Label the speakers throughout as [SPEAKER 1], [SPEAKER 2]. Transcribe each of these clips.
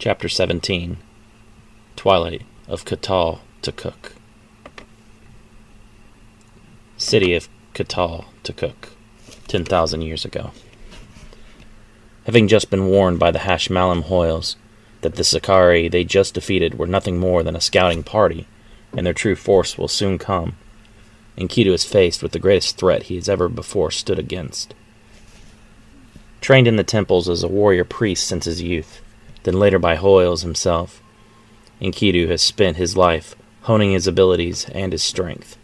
[SPEAKER 1] Chapter 17 Twilight of Cataltukuk. City of Cataltukuk, 10,000 years ago. Having just been warned by the Hashmalam Hoyles that the Sakari they just defeated were nothing more than a scouting party, and their true force will soon come, Enkidu is faced with the greatest threat he has ever before stood against. Trained in the temples as a warrior priest since his youth, then later by Hoyles himself, Enkidu has spent his life honing his abilities and his strength.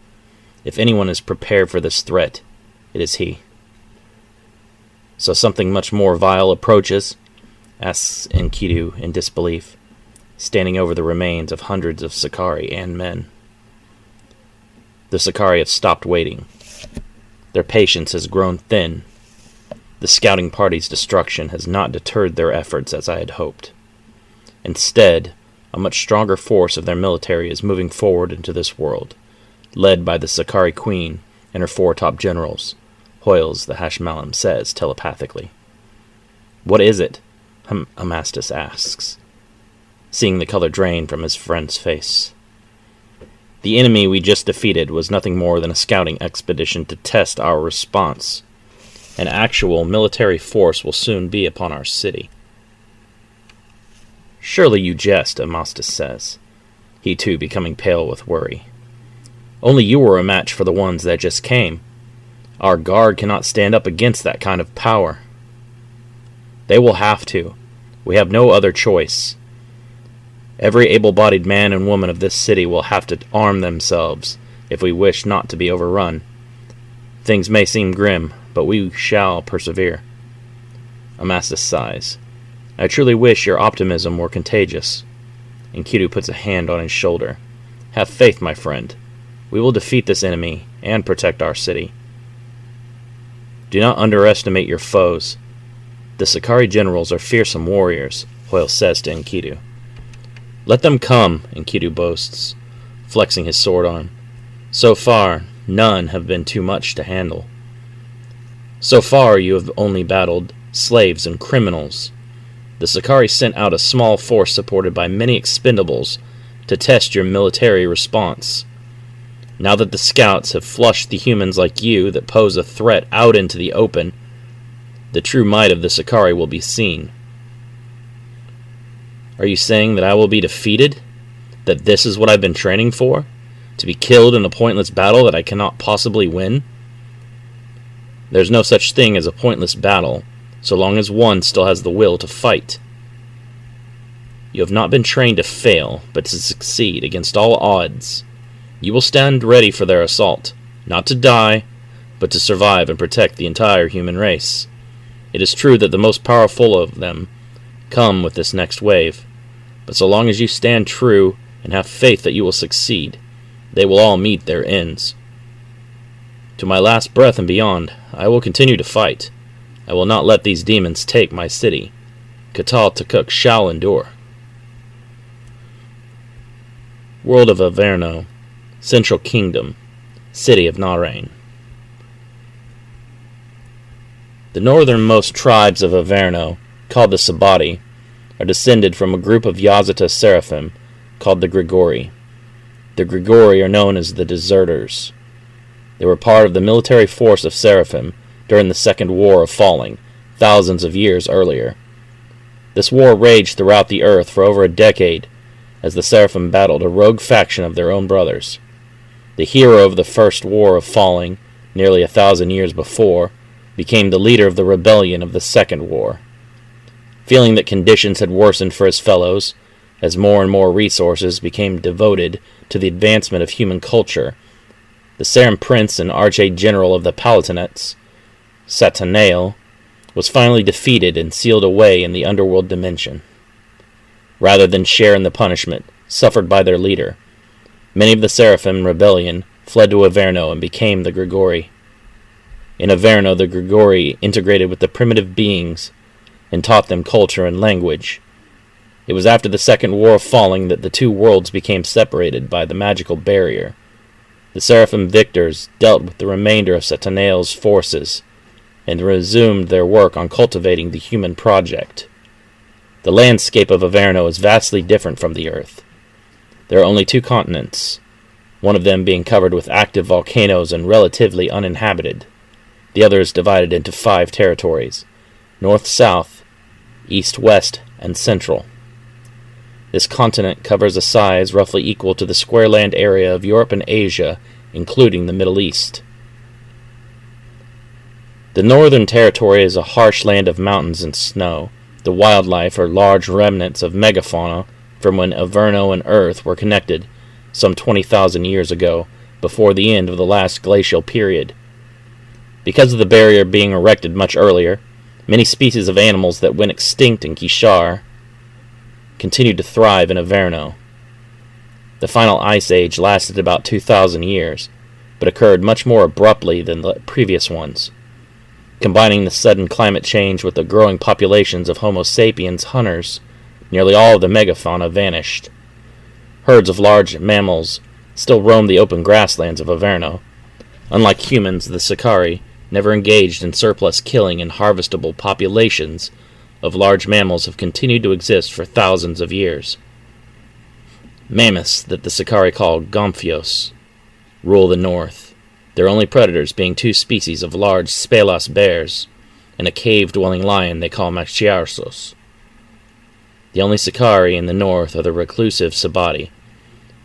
[SPEAKER 1] If anyone is prepared for this threat, it is he. So something much more vile approaches? Asks Enkidu in disbelief, standing over the remains of hundreds of Sakari and men. The Sakari have stopped waiting. Their patience has grown thin. The scouting party's destruction has not deterred their efforts as I had hoped. Instead, a much stronger force of their military is moving forward into this world, led by the Sakari Queen and her four top generals, Hoyles the Hashmalam says telepathically. What is it? Amastus asks, seeing the color drain from his friend's face. The enemy we just defeated was nothing more than a scouting expedition to test our response. An actual military force will soon be upon our city. Surely you jest, Amastus says, he too becoming pale with worry. Only you were a match for the ones that just came. Our guard cannot stand up against that kind of power. They will have to. We have no other choice. Every able-bodied man and woman of this city will have to arm themselves if we wish not to be overrun. Things may seem grim, but we shall persevere. Amastus sighs. I truly wish your optimism were contagious. Enkidu puts a hand on his shoulder. Have faith, my friend. We will defeat this enemy and protect our city. Do not underestimate your foes. The Sakari generals are fearsome warriors, Hoyle says to Enkidu. Let them come, Enkidu boasts, flexing his sword arm. So far, none have been too much to handle. So far, you have only battled slaves and criminals. The Sakari sent out a small force supported by many expendables to test your military response. Now that the scouts have flushed the humans like you that pose a threat out into the open, the true might of the Sakari will be seen. Are you saying that I will be defeated? That this is what I've been training for? To be killed in a pointless battle that I cannot possibly win? There's no such thing as a pointless battle, so long as one still has the will to fight. You have not been trained to fail, but to succeed against all odds. You will stand ready for their assault, not to die, but to survive and protect the entire human race. It is true that the most powerful of them come with this next wave, but so long as you stand true and have faith that you will succeed, they will all meet their ends. To my last breath and beyond, I will continue to fight. I will not let these demons take my city. Cataltukuk shall endure. World of Averno, Central Kingdom, City of Narain. The northernmost tribes of Averno, called the Sabati, are descended from a group of Yazata seraphim called the Grigori. The Grigori are known as the Deserters. They were part of the military force of Seraphim during the Second War of Falling, thousands of years earlier. This war raged throughout the earth for over a decade as the Seraphim battled a rogue faction of their own brothers. The hero of the First War of Falling, nearly 1,000 years before, became the leader of the rebellion of the Second War. Feeling that conditions had worsened for his fellows, as more and more resources became devoted to the advancement of human culture, the Sarum Prince and Archangel of the Palatinates, Satanael, was finally defeated and sealed away in the underworld dimension. Rather than share in the punishment suffered by their leader, many of the Seraphim rebellion fled to Averno and became the Grigori. In Averno, the Grigori integrated with the primitive beings and taught them culture and language. It was after the Second War of Falling that the two worlds became separated by the magical barrier. The Seraphim victors dealt with the remainder of Satanael's forces and resumed their work on cultivating the human project. The landscape of Averno is vastly different from the Earth. There are only 2 continents, one of them being covered with active volcanoes and relatively uninhabited. The other is divided into 5 territories: north-south, east-west, and central. This continent covers a size roughly equal to the square land area of Europe and Asia, including the Middle East. The northern territory is a harsh land of mountains and snow. The wildlife are large remnants of megafauna from when Averno and Earth were connected some 20,000 years ago, before the end of the last glacial period. Because of the barrier being erected much earlier, many species of animals that went extinct in Kishar continued to thrive in Averno. The final ice age lasted about 2,000 years, but occurred much more abruptly than the previous ones. Combining the sudden climate change with the growing populations of Homo sapiens hunters, nearly all of the megafauna vanished. Herds of large mammals still roam the open grasslands of Averno. Unlike humans, the Sakari never engaged in surplus killing, and harvestable populations of large mammals have continued to exist for thousands of years. Mammoths, that the Sakari call Gomphios, rule the north, their only predators being 2 species of large Spelos bears and a cave-dwelling lion they call Machiarsos. The only Sakari in the north are the reclusive Sabati.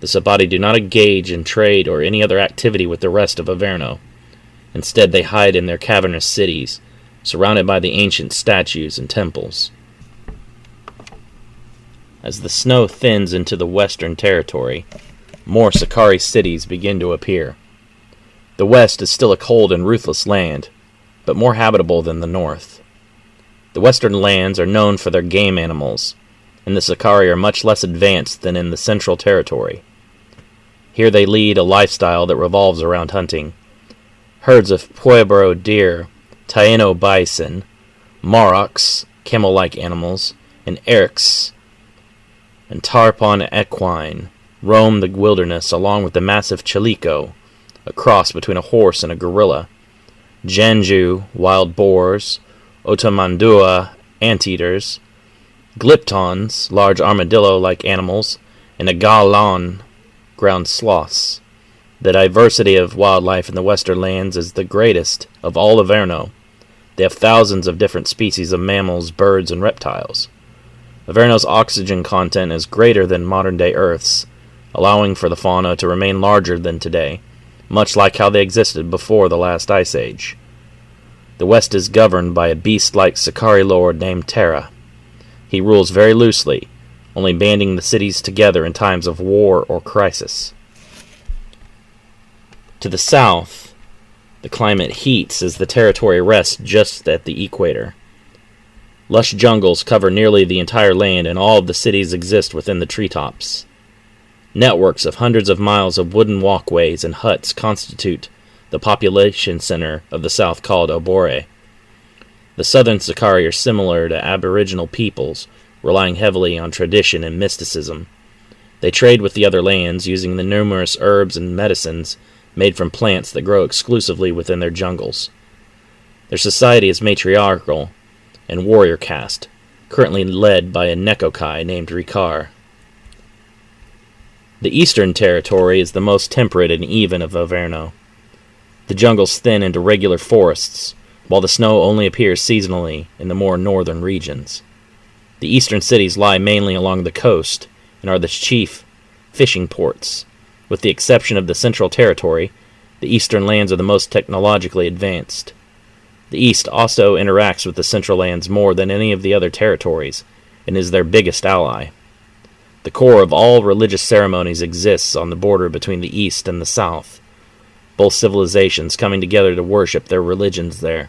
[SPEAKER 1] The Sabati do not engage in trade or any other activity with the rest of Averno. Instead, they hide in their cavernous cities, surrounded by the ancient statues and temples. As the snow thins into the western territory, more Sakari cities begin to appear. The west is still a cold and ruthless land, but more habitable than the north. The western lands are known for their game animals, and the Sakari are much less advanced than in the central territory. Here they lead a lifestyle that revolves around hunting. Herds of Pueblo deer, Taino bison, Marocs, camel-like animals, and Eryx and Tarpon equine roam the wilderness along with the massive Chalico, a cross between a horse and a gorilla, Janju, wild boars, Otomandua, anteaters, Glyptons, large armadillo-like animals, and Agalon, ground sloths. The diversity of wildlife in the western lands is the greatest of all Averno. They have thousands of different species of mammals, birds, and reptiles. Averno's oxygen content is greater than modern-day Earth's, allowing for the fauna to remain larger than today, much like how they existed before the last ice age. The west is governed by a beast-like Sakari lord named Terra. He rules very loosely, only banding the cities together in times of war or crisis. To the south, the climate heats as the territory rests just at the equator. Lush jungles cover nearly the entire land, and all of the cities exist within the treetops. Networks of hundreds of miles of wooden walkways and huts constitute the population center of the south, called Obore. The southern Sakari are similar to aboriginal peoples, relying heavily on tradition and mysticism. They trade with the other lands, using the numerous herbs and medicines made from plants that grow exclusively within their jungles. Their society is matriarchal and warrior caste, currently led by a Nekokai named Rikar. The eastern territory is the most temperate and even of Averno. The jungles thin into regular forests, while the snow only appears seasonally in the more northern regions. The eastern cities lie mainly along the coast and are the chief fishing ports. With the exception of the central territory, the eastern lands are the most technologically advanced. The east also interacts with the central lands more than any of the other territories, and is their biggest ally. The core of all religious ceremonies exists on the border between the east and the south, both civilizations coming together to worship their religions there.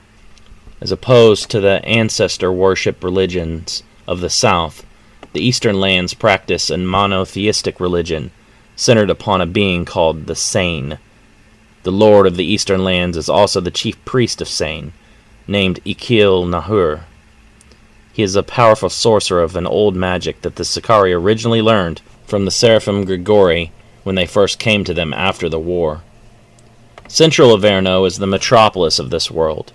[SPEAKER 1] As opposed to the ancestor worship religions of the south, the eastern lands practice a monotheistic religion centered upon a being called the Sane. The lord of the eastern lands is also the chief priest of Sane, named Ikil Nahur. He is a powerful sorcerer of an old magic that the Sakari originally learned from the Seraphim Grigori when they first came to them after the war. Central Averno is the metropolis of this world.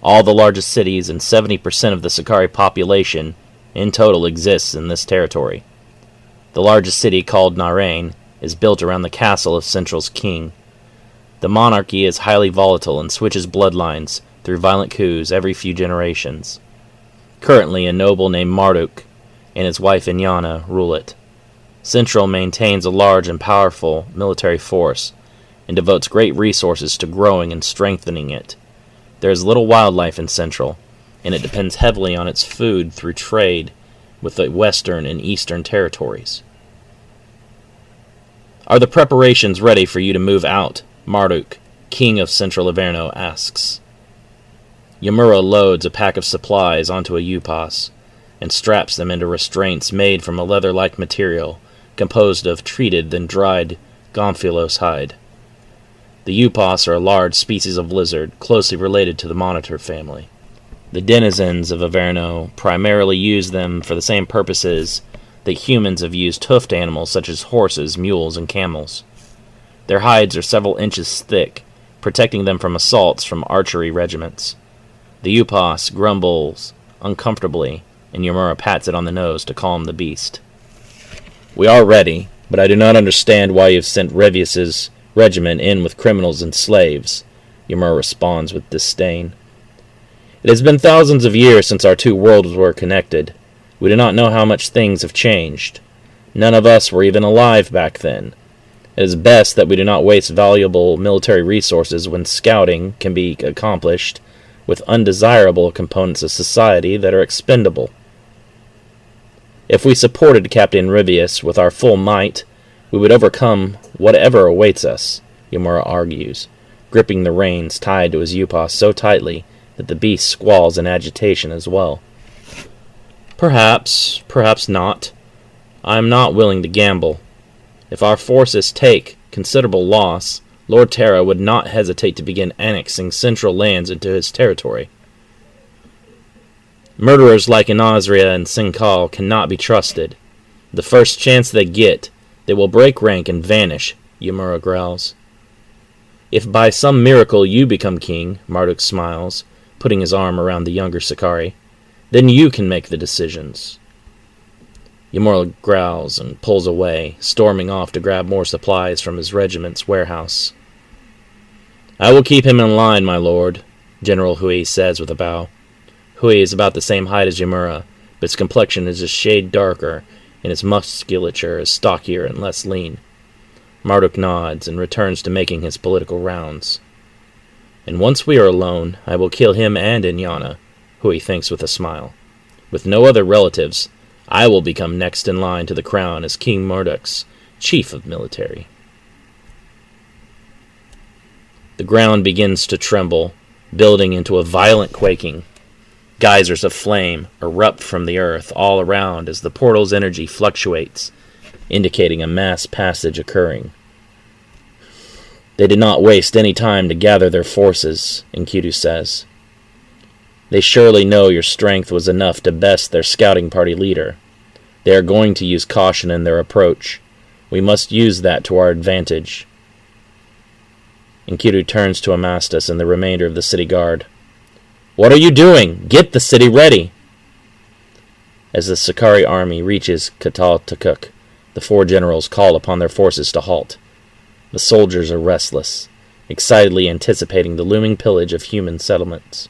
[SPEAKER 1] All the largest cities and 70% of the Sakari population in total exists in this territory. The largest city, called Narain, is built around the castle of Central's king. The monarchy is highly volatile and switches bloodlines through violent coups every few generations. Currently, a noble named Marduk and his wife Inyana rule it. Central maintains a large and powerful military force and devotes great resources to growing and strengthening it. There is little wildlife in Central, and it depends heavily on its food through trade with the western and eastern territories. Are the preparations ready for you to move out? Marduk, king of Central Averno, asks. Yamura loads a pack of supplies onto a upas and straps them into restraints made from a leather-like material composed of treated then dried gomphilos hide. The upas are a large species of lizard closely related to the monitor family. The denizens of Averno primarily use them for the same purposes that humans have used hoofed animals such as horses, mules, and camels. Their hides are several inches thick, protecting them from assaults from archery regiments. The upas grumbles uncomfortably, and Yamura pats it on the nose to calm the beast. We are ready, but I do not understand why you have sent Revius's regiment in with criminals and slaves, Yamura responds with disdain. It has been thousands of years since our two worlds were connected. We do not know how much things have changed. None of us were even alive back then. It is best that we do not waste valuable military resources when scouting can be accomplished with undesirable components of society that are expendable. If we supported Captain Rivius with our full might, we would overcome whatever awaits us, Yamura argues, gripping the reins tied to his upas so tightly that the beast squalls in agitation as well. Perhaps not. I am not willing to gamble. If our forces take considerable loss, Lord Terra would not hesitate to begin annexing central lands into his territory. Murderers like Inazria and Sinkal cannot be trusted. The first chance they get, they will break rank and vanish, Yamura growls. If by some miracle you become king, Marduk smiles, putting his arm around the younger Sakari, then you can make the decisions. Yamura growls and pulls away, storming off to grab more supplies from his regiment's warehouse. I will keep him in line, my lord, General Hui says with a bow. Hui is about the same height as Yamura, but its complexion is a shade darker, and its musculature is stockier and less lean. Marduk nods and returns to making his political rounds. And once we are alone, I will kill him and Inyana, Hui thinks with a smile. With no other relatives, I will become next in line to the crown as King Marduk's chief of military. The ground begins to tremble, building into a violent quaking. Geysers of flame erupt from the earth all around as the portal's energy fluctuates, indicating a mass passage occurring. They did not waste any time to gather their forces, Enkidu says. They surely know your strength was enough to best their scouting party leader. They are going to use caution in their approach. We must use that to our advantage. Enkidu turns to Amastus and the remainder of the city guard. What are you doing? Get the city ready! As the Sakari army reaches Cataltukuk, the four generals call upon their forces to halt. The soldiers are restless, excitedly anticipating the looming pillage of human settlements.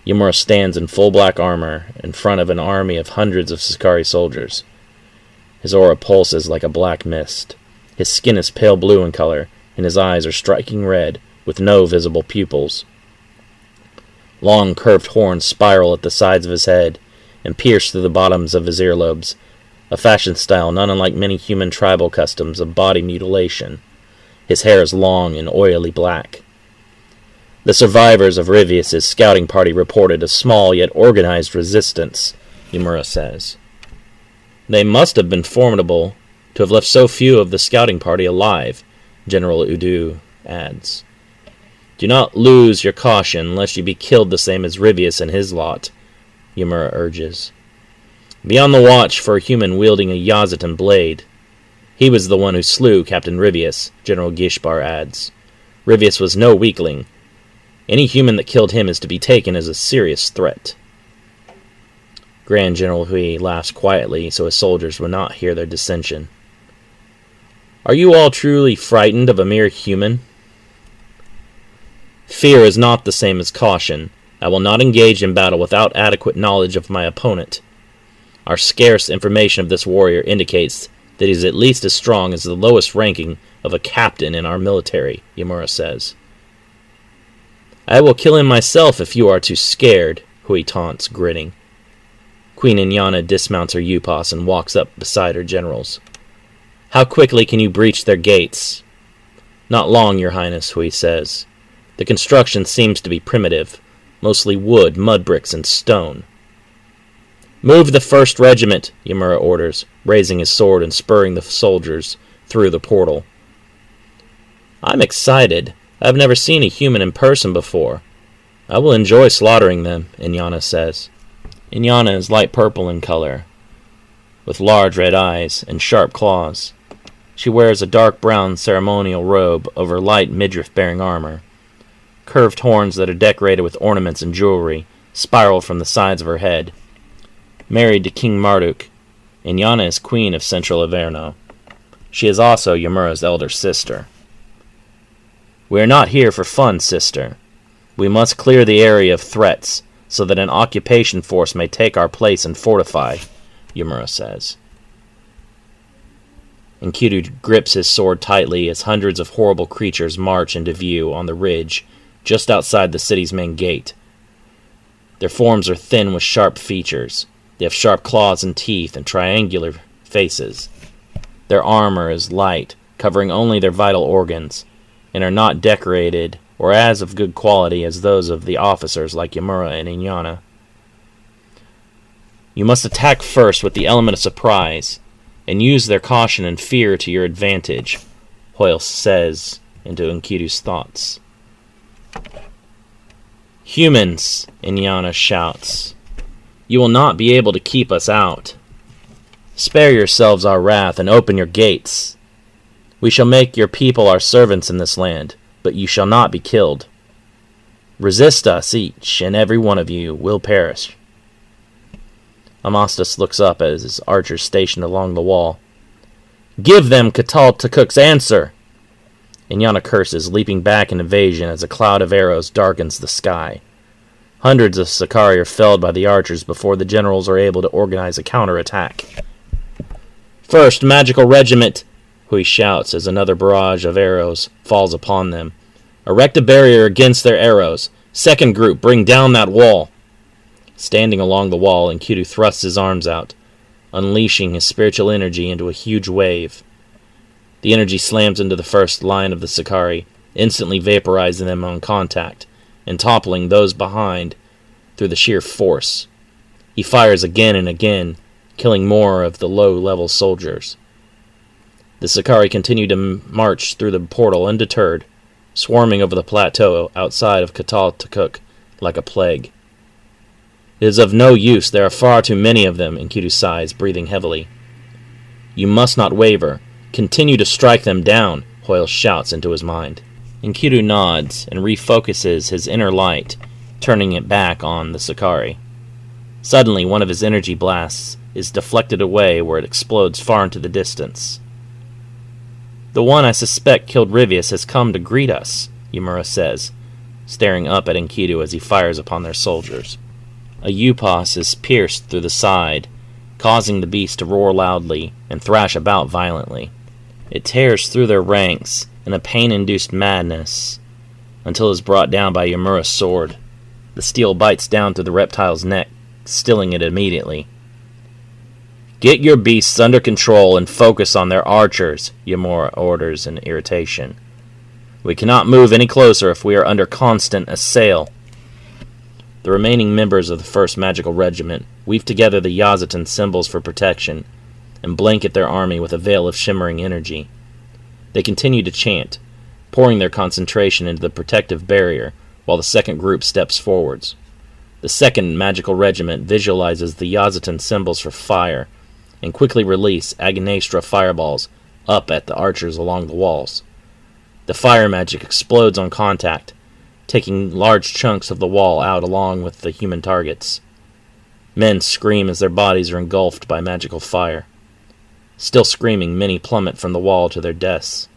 [SPEAKER 1] Yamura stands in full black armor in front of an army of hundreds of Sakari soldiers. His aura pulses like a black mist. His skin is pale blue in color, and his eyes are striking red, with no visible pupils. Long curved horns spiral at the sides of his head and pierce through the bottoms of his earlobes, a fashion style not unlike many human tribal customs of body mutilation. His hair is long and oily black. The survivors of Rivius's scouting party reported a small yet organized resistance, Yamura says. They must have been formidable to have left so few of the scouting party alive, General Udu adds. Do not lose your caution, lest you be killed the same as Rivius and his lot, Yamura urges. Be on the watch for a human wielding a Yazatan blade. He was the one who slew Captain Rivius, General Gishbar adds. Rivius was no weakling. Any human that killed him is to be taken as a serious threat. Grand General Hui laughs quietly so his soldiers will not hear their dissension. Are you all truly frightened of a mere human? Fear is not the same as caution. I will not engage in battle without adequate knowledge of my opponent. Our scarce information of this warrior indicates that he is at least as strong as the lowest ranking of a captain in our military, Yamura says. I will kill him myself if you are too scared, Hui taunts, grinning. Queen Inyana dismounts her Upas and walks up beside her generals. How quickly can you breach their gates? Not long, Your Highness, Hui says. The construction seems to be primitive, mostly wood, mud bricks, and stone. Move the 1st Regiment, Yamura orders, raising his sword and spurring the soldiers through the portal. I'm excited. I've never seen a human in person before. I will enjoy slaughtering them, Inyana says. Inyana is light purple in color, with large red eyes and sharp claws. She wears a dark brown ceremonial robe over light midriff-bearing armor. Curved horns that are decorated with ornaments and jewelry spiral from the sides of her head. Married to King Marduk, Inyana is queen of Central Averno. She is also Yamura's elder sister. We are not here for fun, sister. We must clear the area of threats so that an occupation force may take our place and fortify, Yamura says. Enkidu grips his sword tightly as hundreds of horrible creatures march into view on the ridge just outside the city's main gate. Their forms are thin with sharp features. They have sharp claws and teeth and triangular faces. Their armor is light, covering only their vital organs, and are not decorated or as of good quality as those of the officers like Yamura and Inyana. You must attack first with the element of surprise, and use their caution and fear to your advantage, Hoyle says into Enkidu's thoughts. Humans, Inyana shouts. You will not be able to keep us out. Spare yourselves our wrath and open your gates. We shall make your people our servants in this land, but you shall not be killed. Resist us, each and every one of you will perish. Amastas looks up at his archers stationed along the wall. Give them Cataltukuk's answer! Inyana curses, leaping back in evasion as a cloud of arrows darkens the sky. Hundreds of Sakari are felled by the archers before the generals are able to organize a counterattack. First Magical Regiment, Hui shouts as another barrage of arrows falls upon them. Erect a barrier against their arrows. Second group, bring down that wall. Standing along the wall, Enkidu thrusts his arms out, unleashing his spiritual energy into a huge wave. The energy slams into the first line of the Sakari, instantly vaporizing them on contact, and toppling those behind through the sheer force. He fires again and again, killing more of the low-level soldiers. The Sakari continue to march through the portal undeterred, swarming over the plateau outside of Cataltukuk like a plague. It is of no use, there are far too many of them, Enkidu sighs, breathing heavily. You must not waver. Continue to strike them down, Hoyle shouts into his mind. Enkidu nods and refocuses his inner light, turning it back on the Sakari. Suddenly, one of his energy blasts is deflected away where it explodes far into the distance. The one I suspect killed Rivius has come to greet us, Yamura says, staring up at Enkidu as he fires upon their soldiers. A Upas is pierced through the side, causing the beast to roar loudly and thrash about violently. It tears through their ranks in a pain-induced madness until it is brought down by Yamura's sword. The steel bites down through the reptile's neck, stilling it immediately. Get your beasts under control and focus on their archers, Yamura orders in irritation. We cannot move any closer if we are under constant assail. The remaining members of the 1st Magical Regiment weave together the Yazatan symbols for protection and blanket their army with a veil of shimmering energy. They continue to chant, pouring their concentration into the protective barrier while the second group steps forwards. The 2nd Magical Regiment visualizes the Yazatan symbols for fire and quickly release Agnestra fireballs up at the archers along the walls. The fire magic explodes on contact, taking large chunks of the wall out along with the human targets. Men scream as their bodies are engulfed by magical fire. Still screaming, many plummet from the wall to their deaths.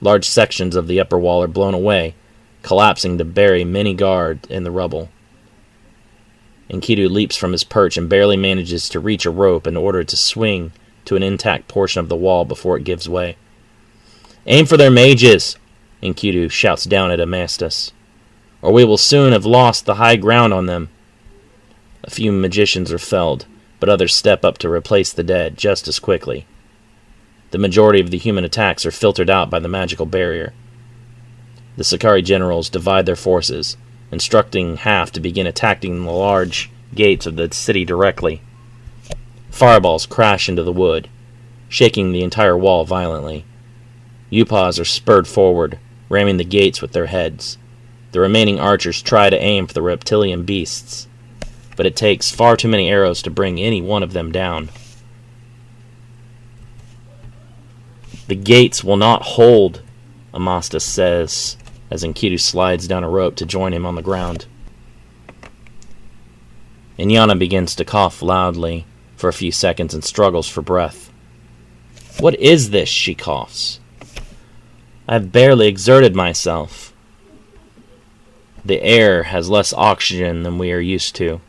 [SPEAKER 1] Large sections of the upper wall are blown away, collapsing to bury many guards in the rubble. Enkidu leaps from his perch and barely manages to reach a rope in order to swing to an intact portion of the wall before it gives way. "Aim for their mages!" Enkidu shouts down at Amastus, "or we will soon have lost the high ground on them." A few magicians are felled, but others step up to replace the dead just as quickly. The majority of the human attacks are filtered out by the magical barrier. The Sakari generals divide their forces, instructing half to begin attacking the large gates of the city directly. Fireballs crash into the wood, shaking the entire wall violently. Upas are spurred forward, ramming the gates with their heads. The remaining archers try to aim for the reptilian beasts, but it takes far too many arrows to bring any one of them down. "The gates will not hold," Amastus says, as Enkidu slides down a rope to join him on the ground. Inyana begins to cough loudly for a few seconds and struggles for breath. "What is this?" she coughs. "I have barely exerted myself." "The air has less oxygen than we are used to.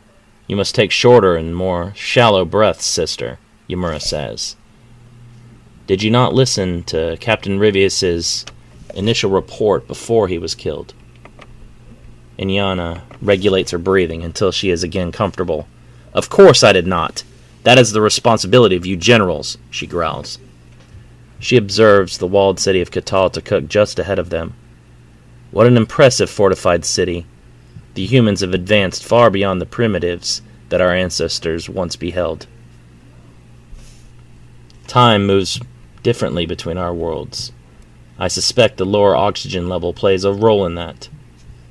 [SPEAKER 1] You must take shorter and more shallow breaths, sister," Yamura says. "Did you not listen to Captain Rivius's initial report before he was killed?" Inyana regulates her breathing until she is again comfortable. "Of course I did not. That is the responsibility of you generals," she growls. She observes the walled city of Cataltukuk just ahead of them. What an impressive fortified city. The humans have advanced far beyond the primitives that our ancestors once beheld. Time moves differently between our worlds. I suspect the lower oxygen level plays a role in that.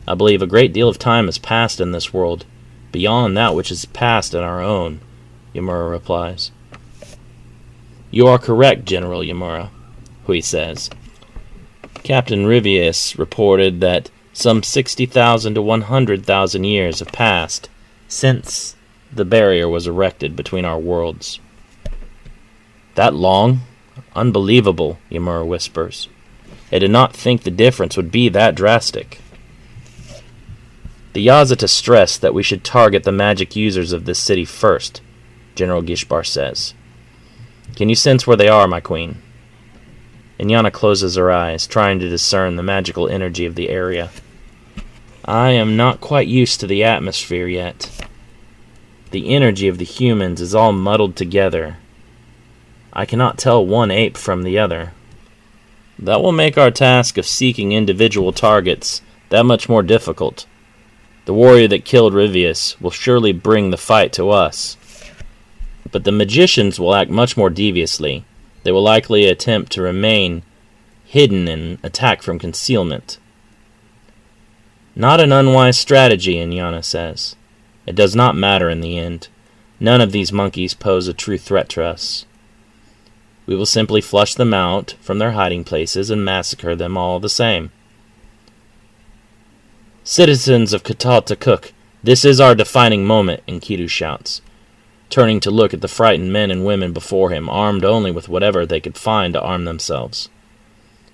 [SPEAKER 1] I believe a great deal of time has passed in this world, beyond that which has passed in our own," Yamura replies. "You are correct, General Yamura," Hui says. "Captain Rivius reported that some 60,000 to 100,000 years have passed since the barrier was erected between our worlds." "That long? Unbelievable," Yamura whispers. "I did not think the difference would be that drastic." "The Yazata stressed that we should target the magic users of this city first," General Gishbar says. "Can you sense where they are, my queen?" Inyana closes her eyes, trying to discern the magical energy of the area. "I am not quite used to the atmosphere yet. The energy of the humans is all muddled together. I cannot tell one ape from the other. That will make our task of seeking individual targets that much more difficult. The warrior that killed Rivius will surely bring the fight to us. But the magicians will act much more deviously. They will likely attempt to remain hidden and attack from concealment." "Not an unwise strategy," Inyana says. "It does not matter in the end. None of these monkeys pose a true threat to us. We will simply flush them out from their hiding places and massacre them all the same." "Citizens of Cataltukuk, this is our defining moment," Enkidu shouts, turning to look at the frightened men and women before him, armed only with whatever they could find to arm themselves.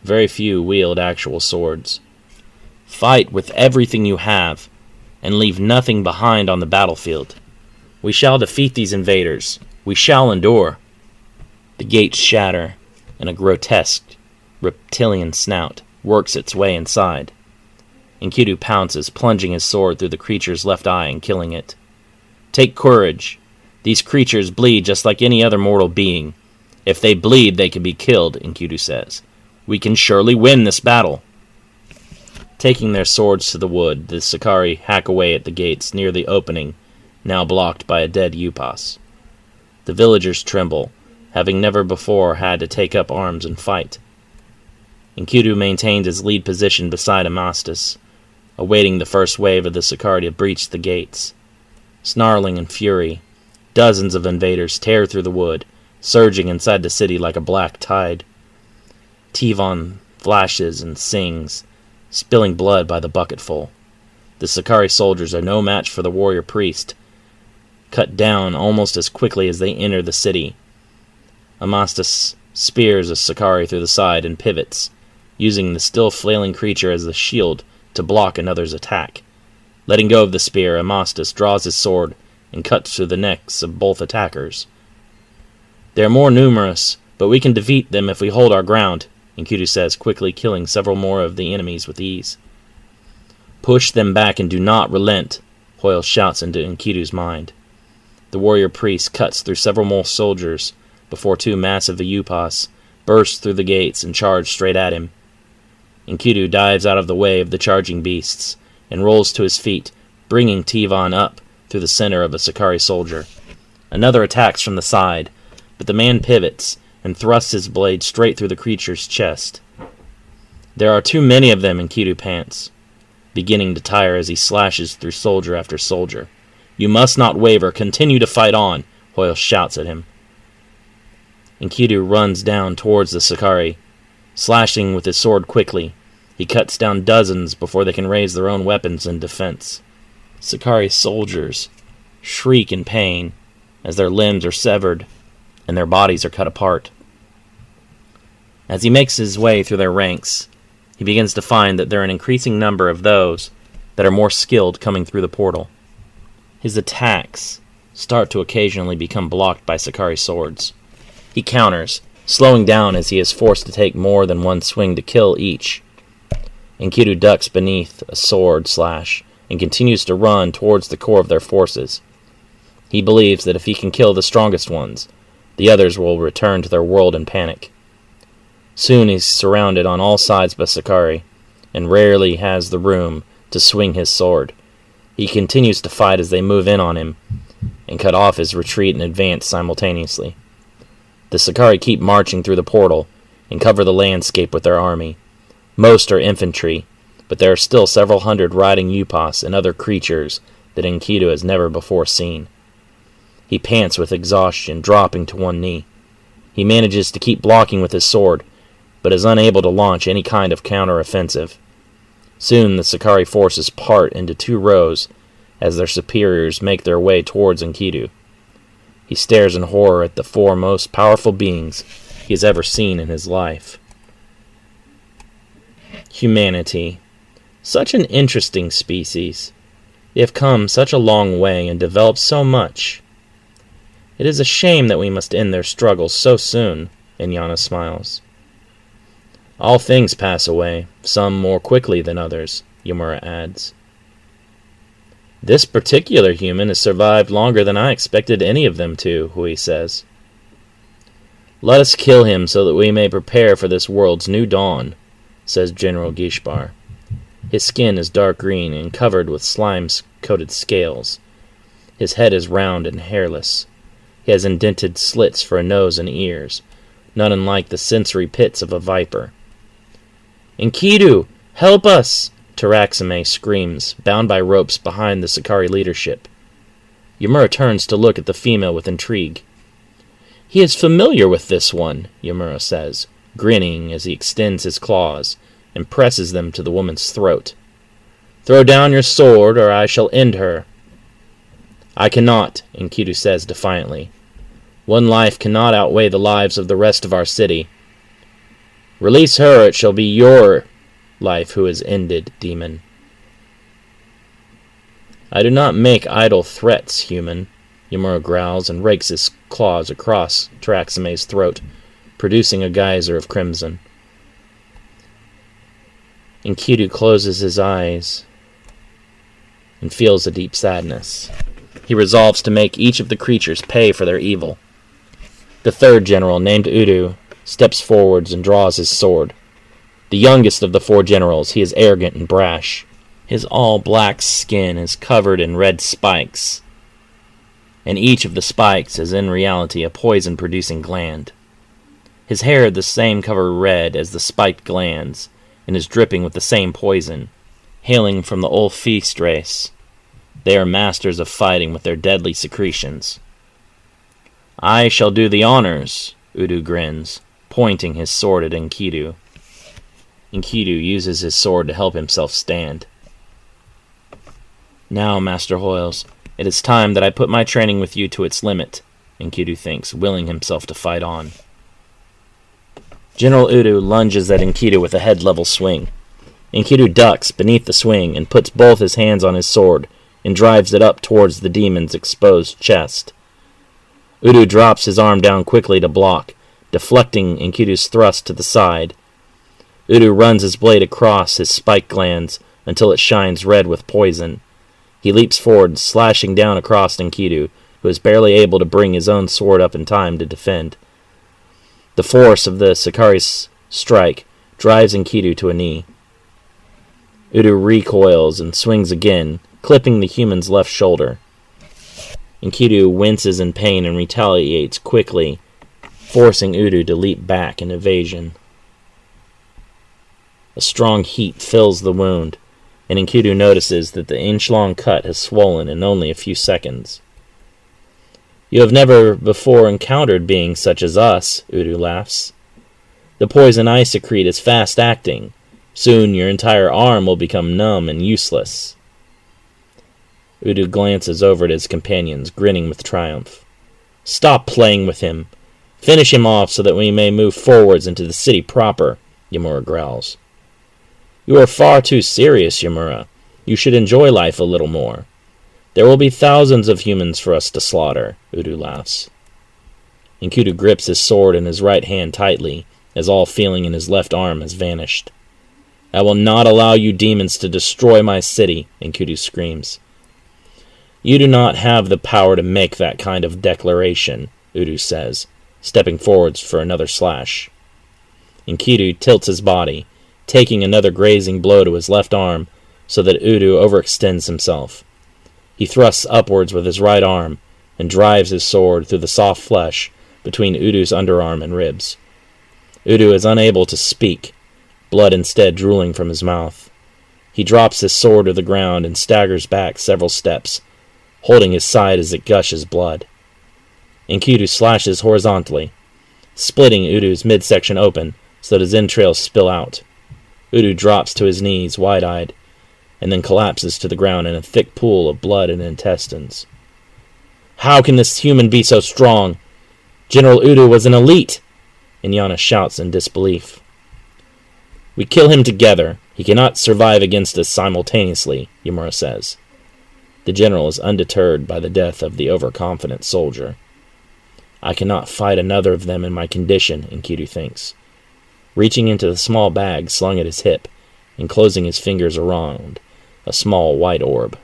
[SPEAKER 1] Very few wield actual swords. "Fight with everything you have, and leave nothing behind on the battlefield. We shall defeat these invaders. We shall endure." The gates shatter, and a grotesque reptilian snout works its way inside. Enkidu pounces, plunging his sword through the creature's left eye and killing it. "Take courage. These creatures bleed just like any other mortal being. If they bleed, they can be killed," Enkidu says. "We can surely win this battle." Taking their swords to the wood, the Sakari hack away at the gates near the opening, now blocked by a dead Upas. The villagers tremble, having never before had to take up arms and fight. Enkidu maintained his lead position beside Amastus, awaiting the first wave of the Sakari to breach the gates. Snarling in fury, dozens of invaders tear through the wood, surging inside the city like a black tide. Tivon flashes and sings, spilling blood by the bucketful. The Sakari soldiers are no match for the warrior priest, cut down almost as quickly as they enter the city. Amastas spears a Sakari through the side and pivots, using the still flailing creature as a shield to block another's attack. Letting go of the spear, Amastas draws his sword and cuts through the necks of both attackers. "They are more numerous, but we can defeat them if we hold our ground," Enkidu says, quickly killing several more of the enemies with ease. "Push them back and do not relent," Hoyle shouts into Enkidu's mind. The warrior priest cuts through several more soldiers before two massive Ayupas burst through the gates and charge straight at him. Enkidu dives out of the way of the charging beasts and rolls to his feet, bringing Tivan up through the center of a Sakari soldier. Another attacks from the side, but the man pivots and thrusts his blade straight through the creature's chest. There are too many of them, Enkidu pants, beginning to tire as he slashes through soldier after soldier. "You must not waver. Continue to fight on," Hoyle shouts at him. Enkidu runs down towards the Sakari, slashing with his sword quickly. He cuts down dozens before they can raise their own weapons in defense. Sakari soldiers shriek in pain as their limbs are severed and their bodies are cut apart. As he makes his way through their ranks, he begins to find that there are an increasing number of those that are more skilled coming through the portal. His attacks start to occasionally become blocked by Sakari swords. He counters, slowing down as he is forced to take more than one swing to kill each. Enkidu ducks beneath a sword slash and continues to run towards the core of their forces. He believes that if he can kill the strongest ones, the others will return to their world in panic. Soon he's surrounded on all sides by Sakari, and rarely has the room to swing his sword. He continues to fight as they move in on him, and cut off his retreat and advance simultaneously. The Sakari keep marching through the portal, and cover the landscape with their army. Most are infantry, but there are still several hundred riding Upas and other creatures that Enkidu has never before seen. He pants with exhaustion, dropping to one knee. He manages to keep blocking with his sword, but is unable to launch any kind of counter-offensive. Soon the Sakari forces part into two rows as their superiors make their way towards Enkidu. He stares in horror at the four most powerful beings he has ever seen in his life. Humanity. Such an interesting species. They have come such a long way and developed so much. It is a shame that we must end their struggles so soon, Inyana smiles. All things pass away, some more quickly than others, Yamura adds. This particular human has survived longer than I expected any of them to, Hui says. Let us kill him so that we may prepare for this world's new dawn, says General Gishbar. His skin is dark green and covered with slime-coated scales. His head is round and hairless. He has indented slits for a nose and ears, not unlike the sensory pits of a viper. Enkidu, help us! Taraxime screams, bound by ropes behind the Sakari leadership. Yamura turns to look at the female with intrigue. He is familiar with this one, Yamura says, grinning as he extends his claws and presses them to the woman's throat. Throw down your sword, or I shall end her. I cannot, Enkidu says defiantly. One life cannot outweigh the lives of the rest of our city. Release her, it shall be your life who is ended, demon. I do not make idle threats, human, Yamura growls and rakes his claws across Taraxime's throat, producing a geyser of crimson. Enkidu closes his eyes and feels a deep sadness. He resolves to make each of the creatures pay for their evil. The third general, named Udu, steps forwards and draws his sword. The youngest of the four generals, he is arrogant and brash. His all-black skin is covered in red spikes, and each of the spikes is in reality a poison-producing gland. His hair is the same color red as the spiked glands, and is dripping with the same poison. Hailing from the Ulfeast race, they are masters of fighting with their deadly secretions. I shall do the honors, Udu grins, pointing his sword at Enkidu. Enkidu uses his sword to help himself stand. Now, Master Hoyles, it is time that I put my training with you to its limit, Enkidu thinks, willing himself to fight on. General Udu lunges at Enkidu with a head-level swing. Enkidu ducks beneath the swing and puts both his hands on his sword and drives it up towards the demon's exposed chest. Udu drops his arm down quickly to block, deflecting Enkidu's thrust to the side. Udu runs his blade across his spike glands until it shines red with poison. He leaps forward, slashing down across Enkidu, who is barely able to bring his own sword up in time to defend. The force of the Sakari's strike drives Enkidu to a knee. Udu recoils and swings again, clipping the human's left shoulder. Enkidu winces in pain and retaliates quickly, forcing Udu to leap back in evasion. A strong heat fills the wound, and Enkidu notices that the inch-long cut has swollen in only a few seconds. "You have never before encountered beings such as us," Udu laughs. "The poison I secrete is fast-acting. Soon your entire arm will become numb and useless." Udu glances over at his companions, grinning with triumph. "Stop playing with him. Finish him off so that we may move forwards into the city proper," Yamura growls. "You are far too serious, Yamura. You should enjoy life a little more. There will be thousands of humans for us to slaughter," Udu laughs. Enkidu grips his sword in his right hand tightly, as all feeling in his left arm has vanished. "I will not allow you demons to destroy my city," Enkidu screams. "You do not have the power to make that kind of declaration," Udu says, stepping forwards for another slash. Enkidu tilts his body, taking another grazing blow to his left arm so that Udu overextends himself. He thrusts upwards with his right arm and drives his sword through the soft flesh between Udu's underarm and ribs. Udu is unable to speak, blood instead drooling from his mouth. He drops his sword to the ground and staggers back several steps, holding his side as it gushes blood. Enkidu slashes horizontally, splitting Udu's midsection open so that his entrails spill out. Udu drops to his knees, wide-eyed, and then collapses to the ground in a thick pool of blood and intestines. "How can this human be so strong? General Udu was an elite!" Inyana shouts in disbelief. "We kill him together. He cannot survive against us simultaneously," Yamura says. The general is undeterred by the death of the overconfident soldier. "I cannot fight another of them in my condition," Enkidu thinks, reaching into the small bag slung at his hip and closing his fingers around a small white orb.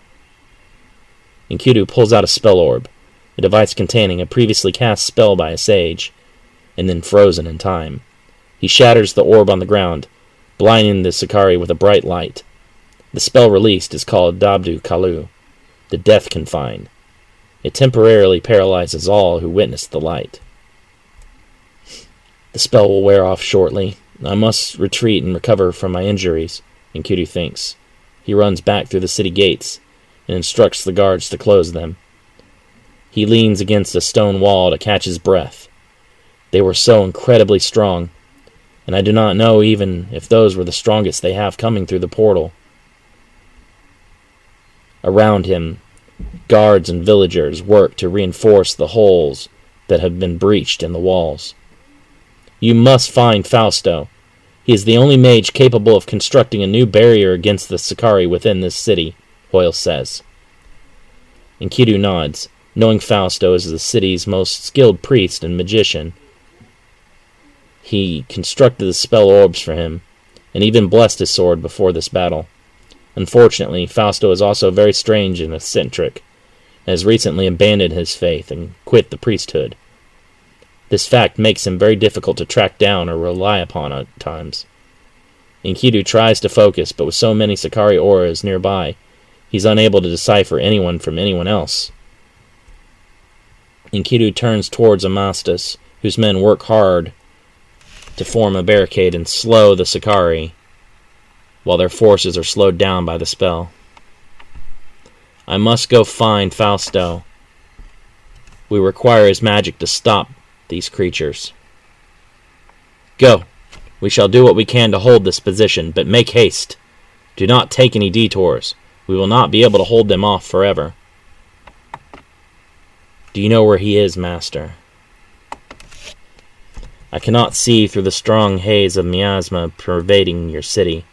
[SPEAKER 1] Enkidu pulls out a spell orb, a device containing a previously cast spell by a sage, and then frozen in time. He shatters the orb on the ground, blinding the Sakari with a bright light. The spell released is called Dabdu Kalu, the Death Confine. It temporarily paralyzes all who witness the light. "The spell will wear off shortly. I must retreat and recover from my injuries," Enkidu thinks. He runs back through the city gates and instructs the guards to close them. He leans against a stone wall to catch his breath. They were so incredibly strong, and I do not know even if those were the strongest they have coming through the portal. Around him, guards and villagers work to reinforce the holes that have been breached in the walls. "You must find Fausto. He is the only mage capable of constructing a new barrier against the Sakari within this city," Hoyle says. Enkidu nods, knowing Fausto is the city's most skilled priest and magician. He constructed the spell orbs for him, and even blessed his sword before this battle. Unfortunately, Fausto is also very strange and eccentric, and has recently abandoned his faith and quit the priesthood. This fact makes him very difficult to track down or rely upon at times. Enkidu tries to focus, but with so many Sakari auras nearby, he's unable to decipher anyone from anyone else. Enkidu turns towards Amastus, whose men work hard to form a barricade and slow the Sakari, while their forces are slowed down by the spell. "I must go find Fausto. We require his magic to stop these creatures." "Go. We shall do what we can to hold this position, but make haste. Do not take any detours. We will not be able to hold them off forever. Do you know where he is, Master? I cannot see through the strong haze of miasma pervading your city.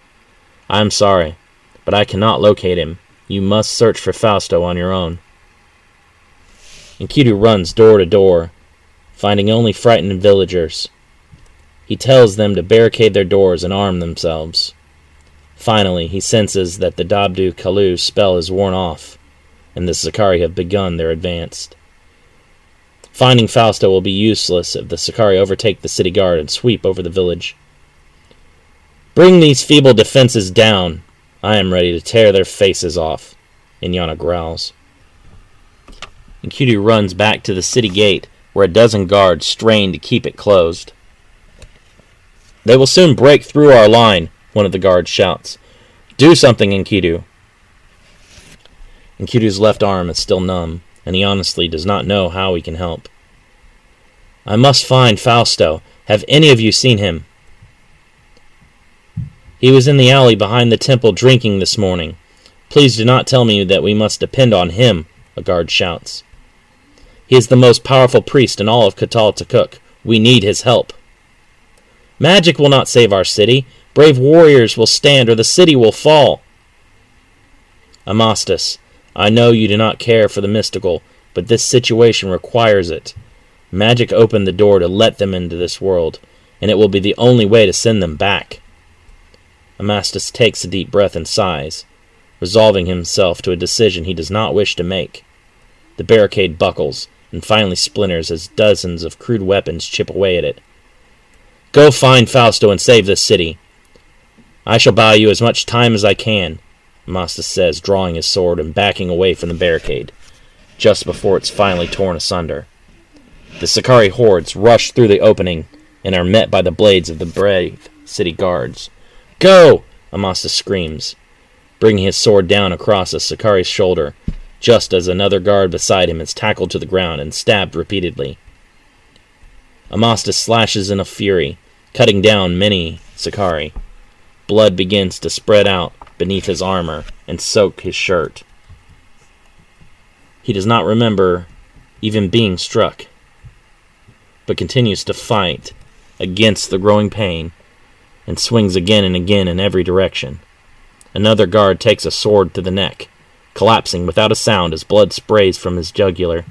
[SPEAKER 1] I am sorry, but I cannot locate him. You must search for Fausto on your own. Enkidu runs door to door, finding only frightened villagers. He tells them to barricade their doors and arm themselves. Finally, he senses that the Dabdu Kalu spell is worn off, and the Sicarii have begun their advance. Finding Fausto will be useless if the Sicarii overtake the city guard and sweep over the village. Bring these feeble defenses down. I am ready to tear their faces off, Inyana growls. Enkidu runs back to the city gate, where a dozen guards strain to keep it closed. They will soon break through our line, one of the guards shouts. Do something, Enkidu. Enkidu's left arm is still numb, and he honestly does not know how he can help. I must find Fausto. Have any of you seen him? He was in the alley behind the temple drinking this morning. Please do not tell me that we must depend on him, a guard shouts. He is the most powerful priest in all of Cataltukuk. We need his help. Magic will not save our city. Brave warriors will stand, or the city will fall. Amastus, I know you do not care for the mystical, but this situation requires it. Magic opened the door to let them into this world, and it will be the only way to send them back. Amastus takes a deep breath and sighs, resolving himself to a decision he does not wish to make. The barricade buckles, and finally splinters as dozens of crude weapons chip away at it. Go find Fausto and save this city. I shall buy you as much time as I can, Amastus says, drawing his sword and backing away from the barricade, just before it's finally torn asunder. The Sicarii hordes rush through the opening and are met by the blades of the brave city guards. Go! Amastus screams, bringing his sword down across a Sicarii's shoulder, just as another guard beside him is tackled to the ground and stabbed repeatedly. Amastus slashes in a fury, cutting down many Sicarii. Blood begins to spread out beneath his armor and soak his shirt. He does not remember even being struck, but continues to fight against the growing pain and swings again and again in every direction. Another guard takes a sword to the neck, collapsing without a sound as blood sprays from his jugular.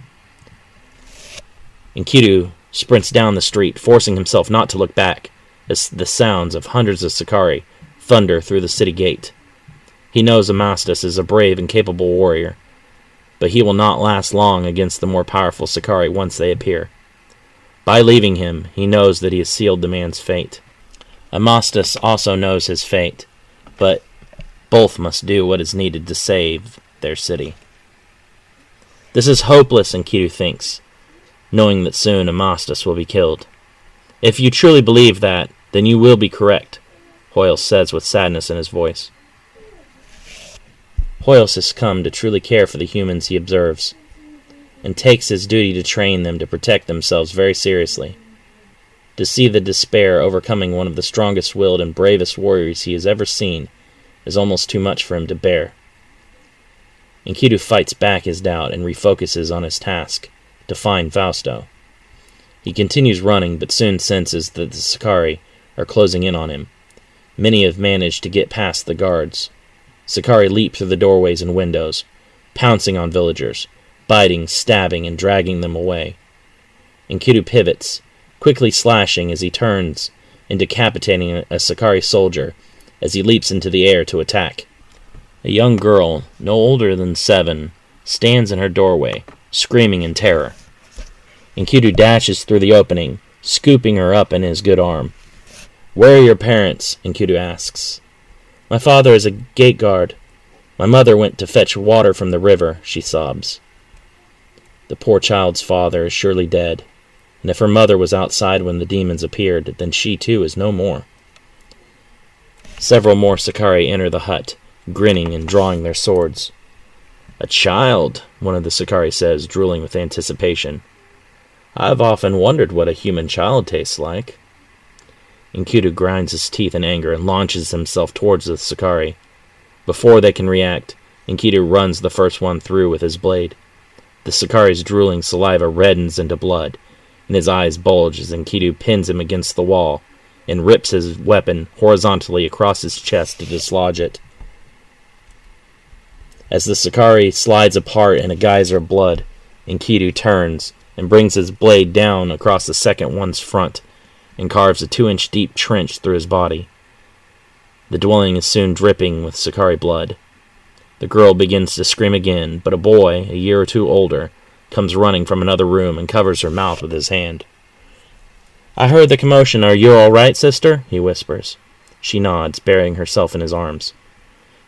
[SPEAKER 1] Enkidu sprints down the street, forcing himself not to look back as the sounds of hundreds of Sicarii thunder through the city gate. He knows Amastus is a brave and capable warrior, but he will not last long against the more powerful Sicarii once they appear. By leaving him, he knows that he has sealed the man's fate. Amastus also knows his fate, but both must do what is needed to save their city. This is hopeless, Enkidu thinks, knowing that soon Amastus will be killed. If you truly believe that, then you will be correct, Hoyle says with sadness in his voice. Hoyles has come to truly care for the humans he observes, and takes his duty to train them to protect themselves very seriously. To see the despair overcoming one of the strongest-willed and bravest warriors he has ever seen is almost too much for him to bear. Enkidu fights back his doubt and refocuses on his task, to find Fausto. He continues running, but soon senses that the Sicarii are closing in on him. Many have managed to get past the guards. Sicarii leap through the doorways and windows, pouncing on villagers, biting, stabbing, and dragging them away. Enkidu pivots, quickly slashing as he turns and decapitating a Sicarii soldier as he leaps into the air to attack. A young girl, no older than 7, stands in her doorway, screaming in terror. Enkidu dashes through the opening, scooping her up in his good arm. Where are your parents? Enkidu asks. My father is a gate guard. My mother went to fetch water from the river, she sobs. The poor child's father is surely dead, and if her mother was outside when the demons appeared, then she too is no more. Several more Sicarii enter the hut, grinning and drawing their swords. A child, one of the Sicarii says, drooling with anticipation. I've often wondered what a human child tastes like. Enkidu grinds his teeth in anger and launches himself towards the Sicarii. Before they can react, Enkidu runs the first one through with his blade. The Sakari's drooling saliva reddens into blood, and his eyes bulge as Enkidu pins him against the wall and rips his weapon horizontally across his chest to dislodge it. As the Sakari slides apart in a geyser of blood, Enkidu turns and brings his blade down across the second one's front and carves a 2-inch deep trench through his body. The dwelling is soon dripping with Sakari blood. The girl begins to scream again, but a boy, a year or two older, comes running from another room and covers her mouth with his hand. "I heard the commotion. Are you all right, sister?" he whispers. She nods, burying herself in his arms.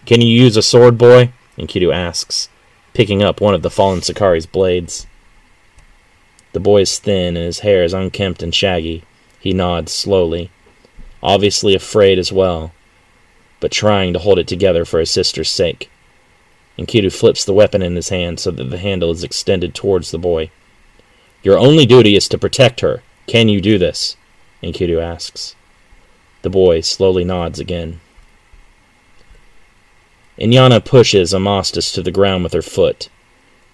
[SPEAKER 1] "Can you use a sword, boy?" Enkidu asks, picking up one of the fallen Sakari's blades. The boy is thin and his hair is unkempt and shaggy. He nods slowly, obviously afraid as well, but trying to hold it together for his sister's sake. Enkidu flips the weapon in his hand so that the handle is extended towards the boy. "Your only duty is to protect her. Can you do this?" Enkidu asks. The boy slowly nods again. Inyana pushes Amastus to the ground with her foot,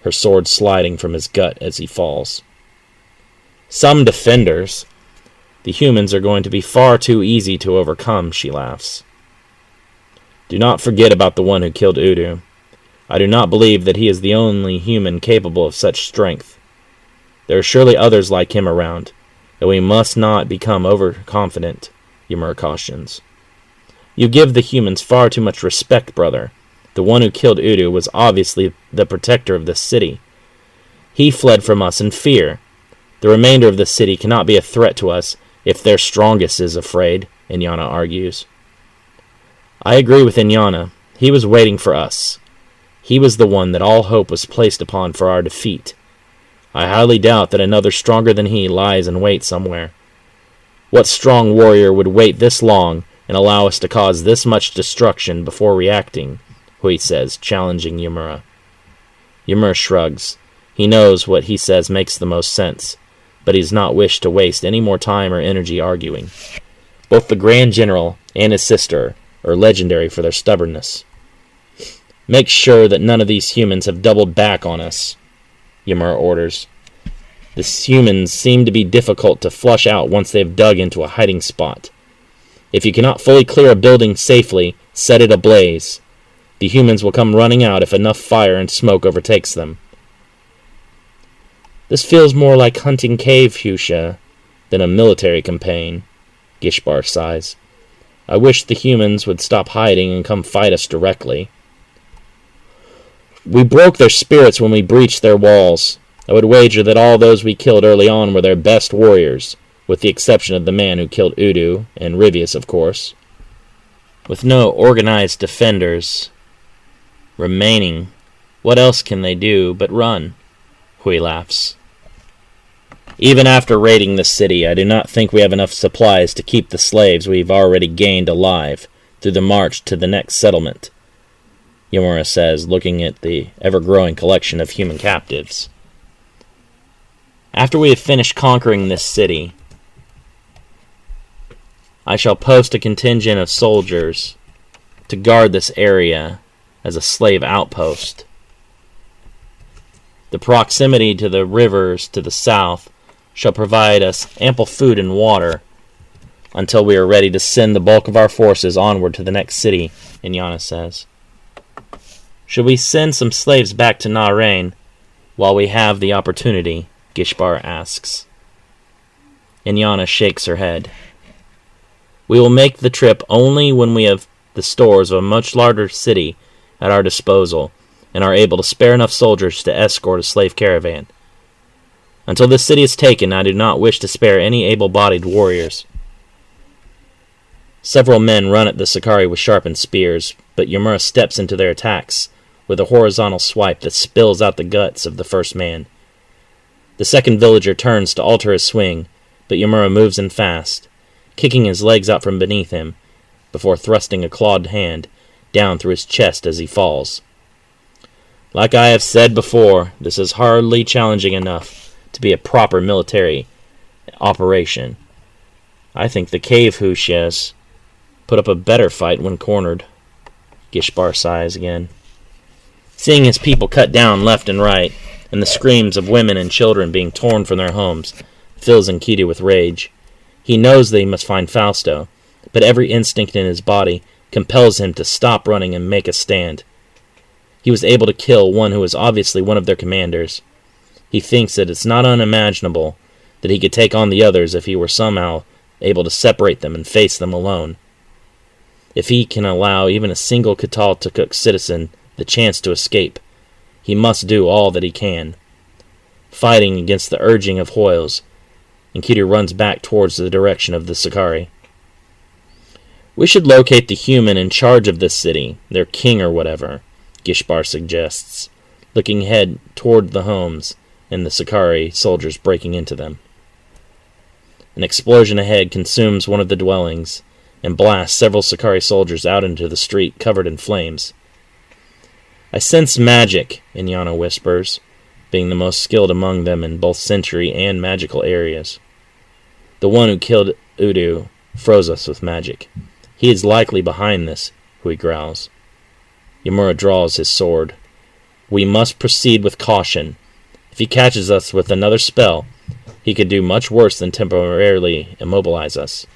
[SPEAKER 1] her sword sliding from his gut as he falls. "Some defenders. The humans are going to be far too easy to overcome," she laughs. "Do not forget about the one who killed Udu. I do not believe that he is the only human capable of such strength. There are surely others like him around, and we must not become overconfident," Yamura cautions. "You give the humans far too much respect, brother. The one who killed Udu was obviously the protector of this city. He fled from us in fear. The remainder of the city cannot be a threat to us if their strongest is afraid," Inyana argues. "I agree with Inyana. He was waiting for us. He was the one that all hope was placed upon for our defeat. I highly doubt that another stronger than he lies in wait somewhere. What strong warrior would wait this long and allow us to cause this much destruction before reacting?" Hui says, challenging Yamura. Yamura shrugs. He knows what he says makes the most sense, but he does not wish to waste any more time or energy arguing. Both the Grand General and his sister are legendary for their stubbornness. "Make sure that none of these humans have doubled back on us," Yamura orders. "The humans seem to be difficult to flush out once they have dug into a hiding spot. If you cannot fully clear a building safely, set it ablaze. The humans will come running out if enough fire and smoke overtakes them." "This feels more like hunting cave fuchsia than a military campaign," Gishbar sighs. "I wish the humans would stop hiding and come fight us directly. We broke their spirits when we breached their walls. I would wager that all those we killed early on were their best warriors, with the exception of the man who killed Udu, and Rivius, of course. With no organized defenders remaining, what else can they do but run?" Hui laughs. "Even after raiding the city, I do not think we have enough supplies to keep the slaves we've already gained alive through the march to the next settlement," Yamura says, looking at the ever-growing collection of human captives. "After we have finished conquering this city, I shall post a contingent of soldiers to guard this area as a slave outpost. The proximity to the rivers to the south shall provide us ample food and water until we are ready to send the bulk of our forces onward to the next city," Inyana says. "Should we send some slaves back to Narain while we have the opportunity?" Gishbar asks. Inyana shakes her head. "We will make the trip only when we have the stores of a much larger city at our disposal and are able to spare enough soldiers to escort a slave caravan. Until this city is taken, I do not wish to spare any able-bodied warriors." Several men run at the Sakari with sharpened spears, but Yamura steps into their attacks with a horizontal swipe that spills out the guts of the first man. The second villager turns to alter his swing, but Yamura moves in fast, kicking his legs out from beneath him, before thrusting a clawed hand down through his chest as he falls. Like I have said before, this is hardly challenging enough to be a proper military operation. I think the cave Hushes put up a better fight when cornered. Gishbar sighs again. Seeing his people cut down left and right, and the screams of women and children being torn from their homes, fills Enkidu with rage. He knows that he must find Fausto, but every instinct in his body compels him to stop running and make a stand. He was able to kill one who was obviously one of their commanders. He thinks that it's not unimaginable that he could take on the others if he were somehow able to separate them and face them alone. If he can allow even a single Cataltukuk citizen the chance to escape, he must do all that he can. Fighting against the urging of Hoyles, Enkidu runs back towards the direction of the Sakari. "We should locate the human in charge of this city, their king or whatever," Gishbar suggests, looking ahead toward the homes and the Sakari soldiers breaking into them. An explosion ahead consumes one of the dwellings and blasts several Sakari soldiers out into the street covered in flames. "I sense magic," Inyana whispers, being the most skilled among them in both sensory and magical areas. "The one who killed Udu froze us with magic. He is likely behind this," Hui growls. Yamura draws his sword. "We must proceed with caution. If he catches us with another spell, he could do much worse than temporarily immobilize us."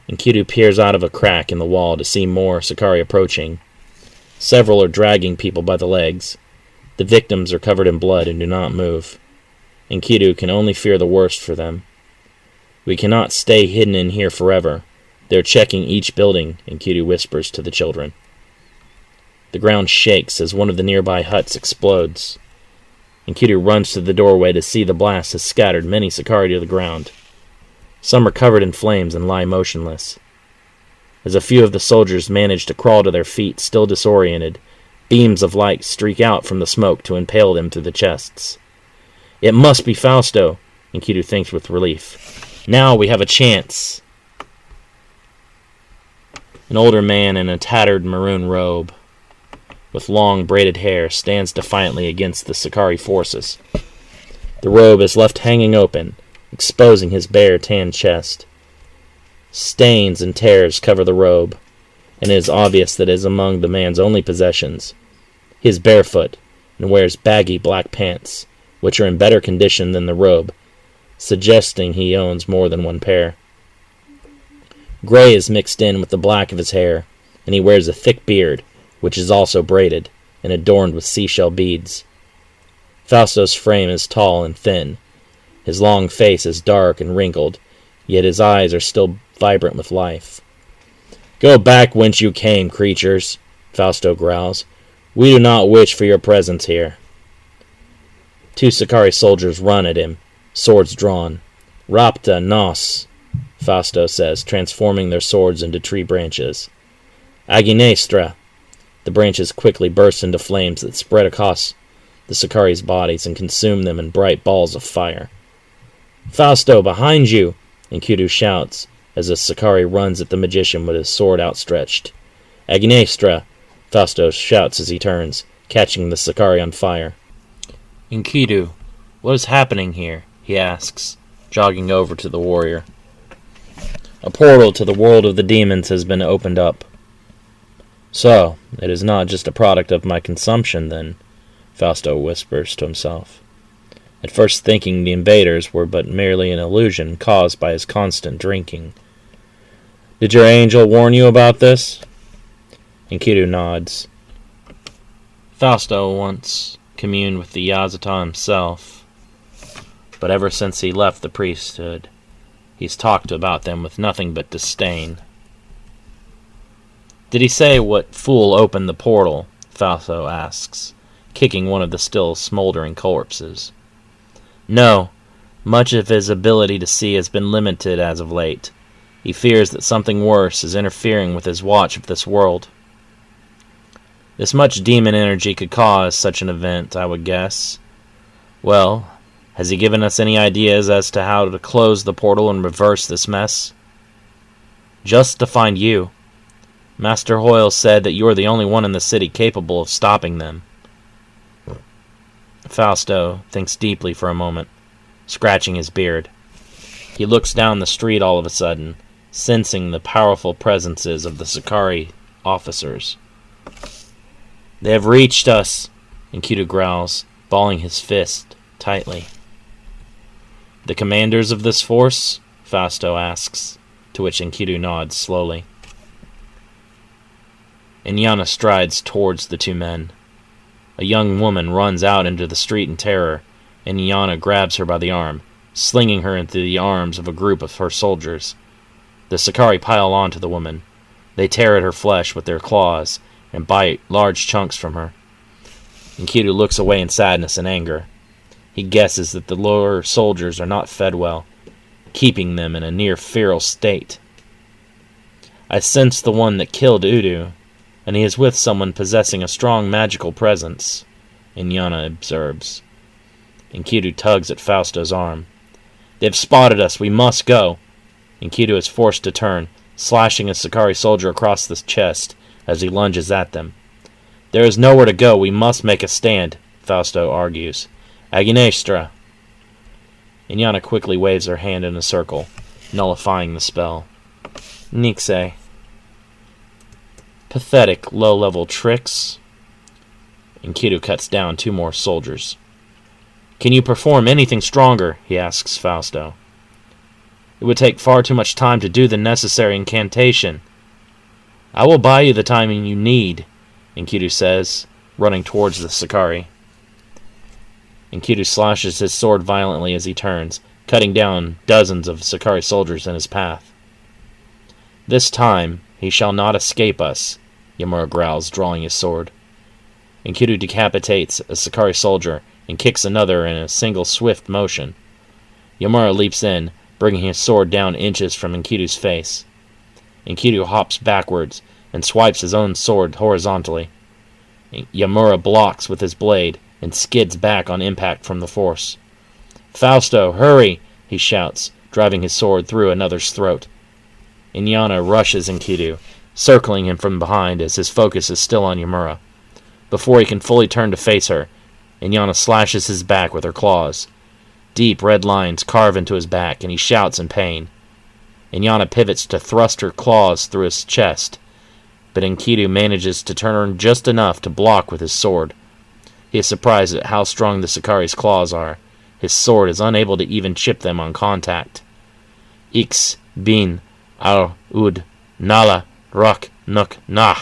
[SPEAKER 1] Enkidu peers out of a crack in the wall to see more Sakari approaching. Several are dragging people by the legs. The victims are covered in blood and do not move. Enkidu can only fear the worst for them. "We cannot stay hidden in here forever. They're checking each building," Enkidu whispers to the children. The ground shakes as one of the nearby huts explodes. Enkidu runs to the doorway to see the blast has scattered many Sakari to the ground. Some are covered in flames and lie motionless. As a few of the soldiers manage to crawl to their feet, still disoriented, beams of light streak out from the smoke to impale them through the chests. "It must be Fausto," Enkidu thinks with relief. "Now we have a chance." An older man in a tattered maroon robe, with long braided hair, stands defiantly against the Sakari forces. The robe is left hanging open, exposing his bare, tanned chest. Stains and tears cover the robe, and it is obvious that it is among the man's only possessions. He is barefoot and wears baggy black pants, which are in better condition than the robe, suggesting he owns more than one pair. Gray is mixed in with the black of his hair, and he wears a thick beard, which is also braided and adorned with seashell beads. Fausto's frame is tall and thin. His long face is dark and wrinkled, yet his eyes are still vibrant with life. "Go back whence you came, creatures," Fausto growls. "We do not wish for your presence here." Two Sakari soldiers run at him, swords drawn. "Rapta nos," Fausto says, transforming their swords into tree branches. "Aginestra." The branches quickly burst into flames that spread across the Sakari's bodies and consume them in bright balls of fire. "Fausto, behind you!" Enkidu shouts as the Sakari runs at the magician with his sword outstretched. "Aginestra!" Fausto shouts as he turns, catching the Sakari on fire. "Enkidu, what is happening here?" he asks, jogging over to the warrior. "A portal to the world of the demons has been opened up." "So, it is not just a product of my consumption, then," Fausto whispers to himself, at first thinking the invaders were but merely an illusion caused by his constant drinking. "Did your angel warn you about this?" Enkidu nods. Fausto once communed with the Yazata himself, but ever since he left the priesthood, he's talked about them with nothing but disdain. "Did he say what fool opened the portal?" Fausto asks, kicking one of the still smoldering corpses. "No. Much of his ability to see has been limited as of late. He fears that something worse is interfering with his watch of this world." "This much demon energy could cause such an event, I would guess. Well, has he given us any ideas as to how to close the portal and reverse this mess?" "Just to find you. Master Hoyle said that you are the only one in the city capable of stopping them." Fausto thinks deeply for a moment, scratching his beard. He looks down the street all of a sudden, sensing the powerful presences of the Sakari officers. They have reached us, Enkidu growls, balling his fist tightly. The commanders of this force? Fausto asks, to which Enkidu nods slowly. Inyana strides towards the two men. A young woman runs out into the street in terror, and Inyana grabs her by the arm, slinging her into the arms of a group of her soldiers. The Sicarii pile onto the woman. They tear at her flesh with their claws and bite large chunks from her. Enkidu looks away in sadness and anger. He guesses that the lower soldiers are not fed well, keeping them in a near-feral state. I sense the one that killed Udu, and he is with someone possessing a strong magical presence, Inyana observes. Enkidu tugs at Fausto's arm. They've spotted us. We must go. Enkidu is forced to turn, slashing a Sicarii soldier across the chest as he lunges at them. There is nowhere to go. We must make a stand, Fausto argues. Aginestra. Inyana quickly waves her hand in a circle, nullifying the spell. Nixe. Pathetic, low-level tricks. Enkidu cuts down two more soldiers. Can you perform anything stronger? He asks Fausto. It would take far too much time to do the necessary incantation. I will buy you the time you need, Enkidu says, running towards the Sicarii. Enkidu slashes his sword violently as he turns, cutting down dozens of Sicarii soldiers in his path. This time he shall not escape us, Yamura growls, drawing his sword. Enkidu decapitates a Sicarii soldier and kicks another in a single swift motion. Yamura leaps in, bringing his sword down inches from Enkidu's face. Enkidu hops backwards and swipes his own sword horizontally. Yamura blocks with his blade and skids back on impact from the force. Fausto, hurry! He shouts, driving his sword through another's throat. Inyana rushes Enkidu, circling him from behind as his focus is still on Yamura. Before he can fully turn to face her, Inyana slashes his back with her claws. Deep red lines carve into his back, and he shouts in pain. Inyana pivots to thrust her claws through his chest, but Enkidu manages to turn just enough to block with his sword. He is surprised at how strong the Sicarii's claws are. His sword is unable to even chip them on contact. Ix, bin, ar, ud, nala, rak, nuk, nah,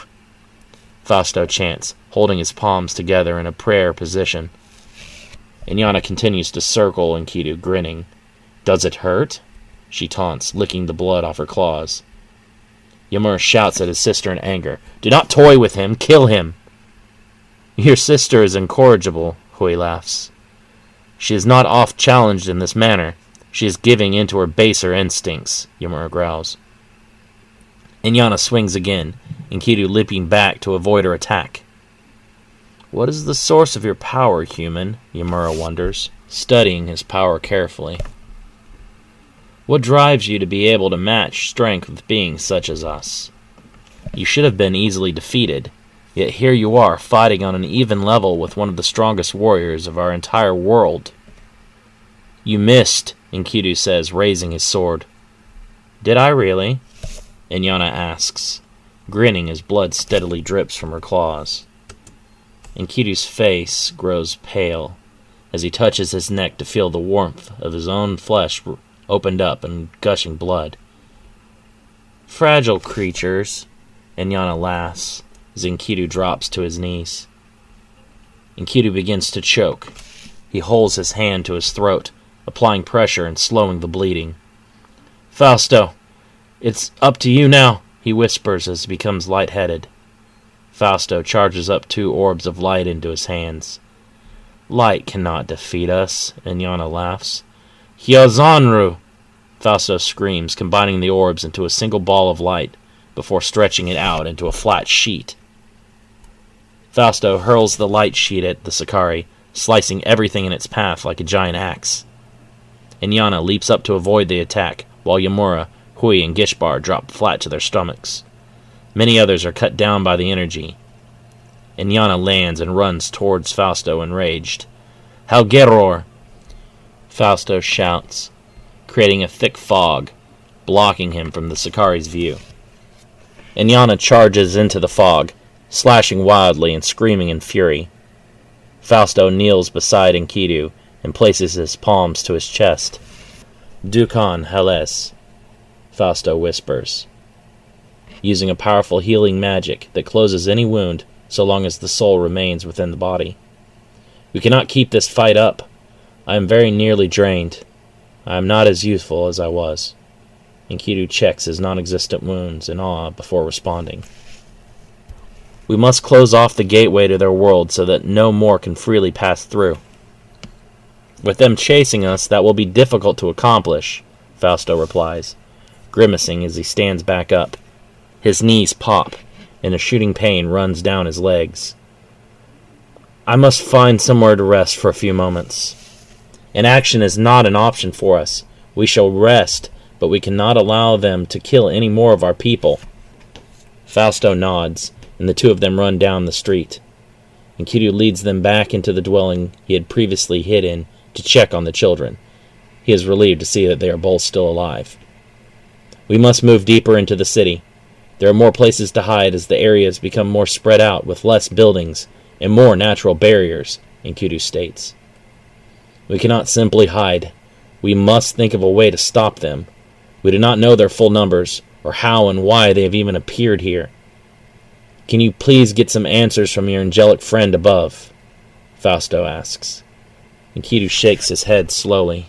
[SPEAKER 1] Fausto chants, holding his palms together in a prayer position. Inyana continues to circle Enkidu, grinning. Does it hurt? She taunts, licking the blood off her claws. Yamura shouts at his sister in anger. Do not toy with him! Kill him! Your sister is incorrigible, Hui laughs. She is not oft-challenged in this manner. She is giving in to her baser instincts, Yamura growls. Inyana swings again, Enkidu leaping back to avoid her attack. What is the source of your power, human? Yamura wonders, studying his power carefully. What drives you to be able to match strength with beings such as us? You should have been easily defeated, yet here you are, fighting on an even level with one of the strongest warriors of our entire world. You missed, Enkidu says, raising his sword. Did I really? Inyana asks, grinning as blood steadily drips from her claws. Enkidu's face grows pale as he touches his neck to feel the warmth of his own flesh opened up and gushing blood. Fragile creatures, Inyana laughs as Enkidu drops to his knees. Enkidu begins to choke. He holds his hand to his throat, applying pressure and slowing the bleeding. Fausto, it's up to you now, he whispers as he becomes lightheaded. Fausto charges up 2 orbs of light into his hands. Light cannot defeat us, Inyana laughs. Hyazanru! Fausto screams, combining the orbs into a single ball of light before stretching it out into a flat sheet. Fausto hurls the light sheet at the Sicarii, slicing everything in its path like a giant axe. Inyana leaps up to avoid the attack, while Yamura, Hui, and Gishbar drop flat to their stomachs. Many others are cut down by the energy. Inyana lands and runs towards Fausto, enraged. Halgeror! Fausto shouts, creating a thick fog, blocking him from the Sicarii's view. Inyana charges into the fog, slashing wildly and screaming in fury. Fausto kneels beside Enkidu and places his palms to his chest. "Dukan Hales," Fausto whispers, using a powerful healing magic that closes any wound so long as the soul remains within the body. "We cannot keep this fight up. I am very nearly drained. I am not as youthful as I was." Enkidu checks his non-existent wounds in awe before responding. "We must close off the gateway to their world so that no more can freely pass through." "With them chasing us, that will be difficult to accomplish," Fausto replies, grimacing as he stands back up. His knees pop, and a shooting pain runs down his legs. "I must find somewhere to rest for a few moments. Inaction is not an option for us. We shall rest, but we cannot allow them to kill any more of our people." Fausto nods, and the two of them run down the street. Enkidu leads them back into the dwelling he had previously hid in to check on the children. He is relieved to see that they are both still alive. "We must move deeper into the city. There are more places to hide as the areas become more spread out with less buildings and more natural barriers," Enkidu states. "We cannot simply hide. We must think of a way to stop them. We do not know their full numbers, or how and why they have even appeared here. Can you please get some answers from your angelic friend above?" Fausto asks. Enkidu shakes his head slowly.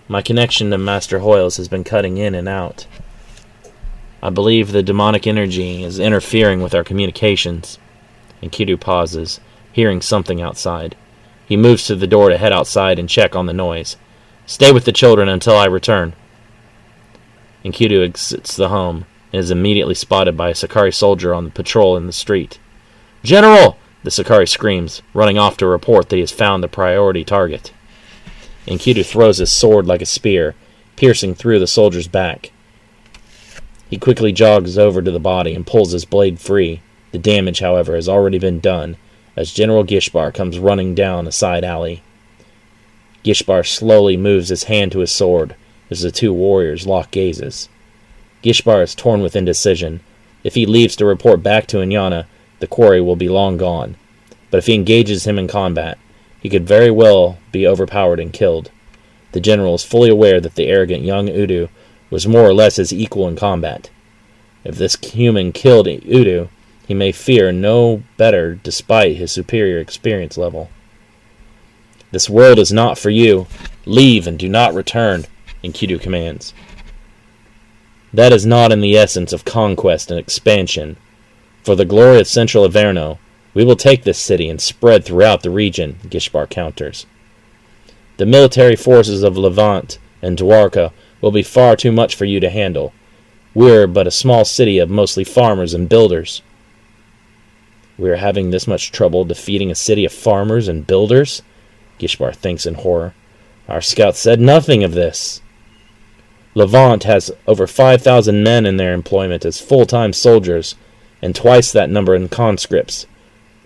[SPEAKER 1] "My connection to Master Hoyles has been cutting in and out. I believe the demonic energy is interfering with our communications." Enkidu pauses, hearing something outside. He moves to the door to head outside and check on the noise. "Stay with the children until I return." Enkidu exits the home and is immediately spotted by a Sakari soldier on the patrol in the street. "General!" the Sakari screams, running off to report that he has found the priority target. Enkidu throws his sword like a spear, piercing through the soldier's back. He quickly jogs over to the body and pulls his blade free. The damage, however, has already been done, as General Gishbar comes running down a side alley. Gishbar slowly moves his hand to his sword as the two warriors lock gazes. Gishbar is torn with indecision. If he leaves to report back to Inyana, the quarry will be long gone. But if he engages him in combat, he could very well be overpowered and killed. The general is fully aware that the arrogant young Udu was more or less his equal in combat. If this human killed Udu, he may fear no better despite his superior experience level. "This world is not for you. Leave and do not return," Enkidu commands. "That is not in the essence of conquest and expansion. For the glory of Central Averno, we will take this city and spread throughout the region," Gishbar counters. "The military forces of Levant and Dwarka will be far too much for you to handle. We're but a small city of mostly farmers and builders." "We are having this much trouble defeating a city of farmers and builders?" Gishbar thinks in horror. "Our scouts said nothing of this." "Levant has over 5,000 men in their employment as full-time soldiers, and twice that number in conscripts.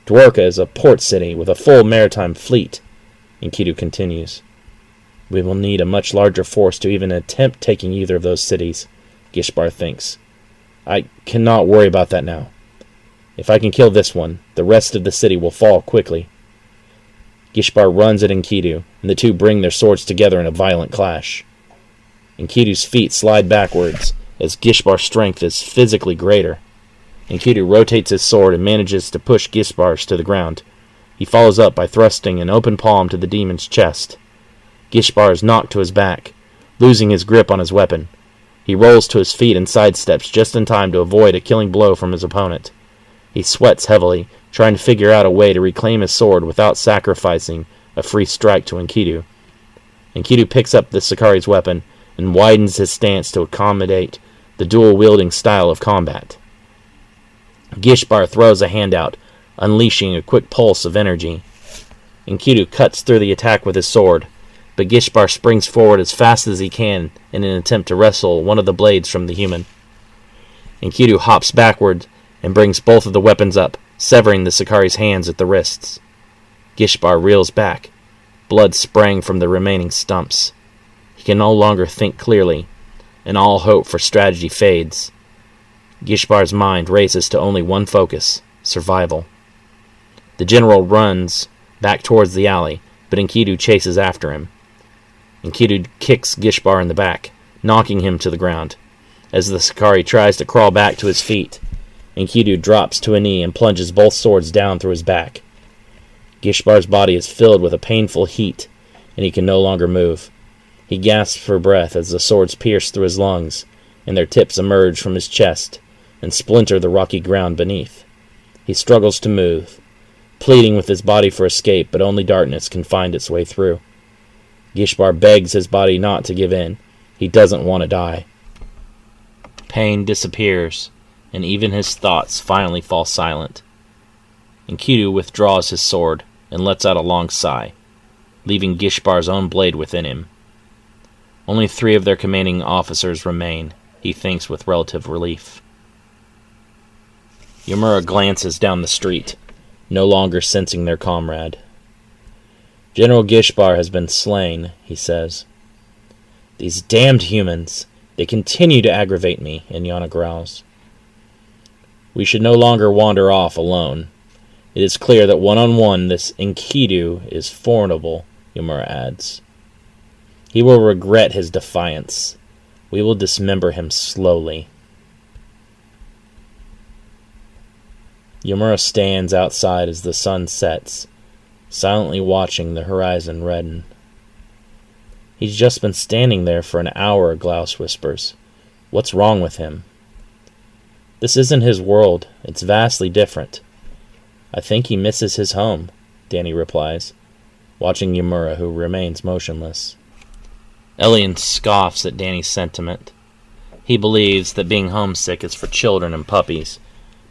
[SPEAKER 1] Dwarka is a port city with a full maritime fleet," Enkidu continues. "We will need a much larger force to even attempt taking either of those cities," Gishbar thinks. "I cannot worry about that now. If I can kill this one, the rest of the city will fall quickly." Gishbar runs at Enkidu, and the two bring their swords together in a violent clash. Enkidu's feet slide backwards, as Gishbar's strength is physically greater. Enkidu rotates his sword and manages to push Gishbar's to the ground. He follows up by thrusting an open palm to the demon's chest. Gishbar is knocked to his back, losing his grip on his weapon. He rolls to his feet and sidesteps just in time to avoid a killing blow from his opponent. He sweats heavily, trying to figure out a way to reclaim his sword without sacrificing a free strike to Enkidu. Enkidu picks up the Sakari's weapon and widens his stance to accommodate the dual-wielding style of combat. Gishbar throws a hand out, unleashing a quick pulse of energy. Enkidu cuts through the attack with his sword, but Gishbar springs forward as fast as he can in an attempt to wrestle one of the blades from the human. Enkidu hops backward and brings both of the weapons up, severing the Sakari's hands at the wrists. Gishbar reels back, blood spraying from the remaining stumps. He can no longer think clearly, and all hope for strategy fades. Gishbar's mind races to only one focus: survival. The general runs back towards the alley, but Enkidu chases after him. Enkidu kicks Gishbar in the back, knocking him to the ground. As the Sakari tries to crawl back to his feet, Enkidu drops to a knee and plunges both swords down through his back. Gishbar's body is filled with a painful heat, and he can no longer move. He gasps for breath as the swords pierce through his lungs, and their tips emerge from his chest and splinter the rocky ground beneath. He struggles to move, pleading with his body for escape, but only darkness can find its way through. Gishbar begs his body not to give in. He doesn't want to die. Pain disappears, and even his thoughts finally fall silent. Enkidu withdraws his sword and lets out a long sigh, leaving Gishbar's own blade within him. Only 3 of their commanding officers remain, he thinks with relative relief. Yamura glances down the street, no longer sensing their comrade. General Gishbar has been slain, he says. These damned humans, they continue to aggravate me, Inyana growls. We should no longer wander off alone. It is clear that one-on-one this Enkidu is formidable, Yamura adds. He will regret his defiance. We will dismember him slowly. Yamura stands outside as the sun sets, silently watching the horizon redden. He's just been standing there for an hour, Glaus whispers. What's wrong with him? This isn't his world. It's vastly different. I think he misses his home, Danny replies, watching Yamura, who remains motionless. Elian scoffs at Danny's sentiment. He believes that being homesick is for children and puppies,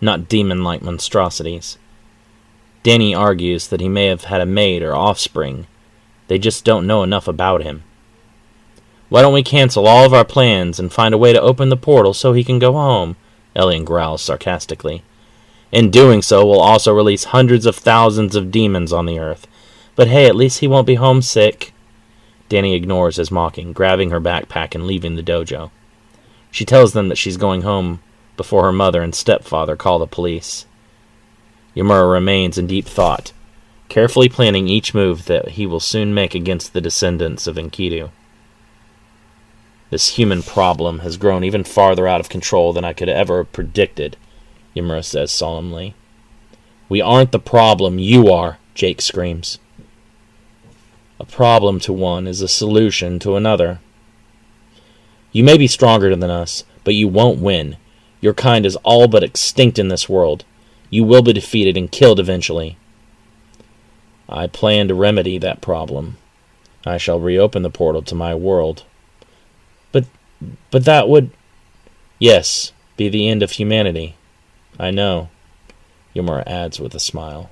[SPEAKER 1] not demon-like monstrosities. Danny argues that he may have had a mate or offspring. They just don't know enough about him. Why don't we cancel all of our plans and find a way to open the portal so he can go home? Elian growls sarcastically. In doing so, we'll also release hundreds of thousands of demons on the earth. But hey, at least he won't be homesick. Danny ignores his mocking, grabbing her backpack and leaving the dojo. She tells them that she's going home before her mother and stepfather call the police. Yamura remains in deep thought, carefully planning each move that he will soon make against the descendants of Enkidu. This human problem has grown even farther out of control than I could ever have predicted, Yamura says solemnly. We aren't the problem, you are, Jake screams. A problem to one is a solution to another. You may be stronger than us, but you won't win. Your kind is all but extinct in this world. You will be defeated and killed eventually. I plan to remedy that problem. I shall reopen the portal to my world. But that would... Yes, be the end of humanity. I know, Yamura adds with a smile.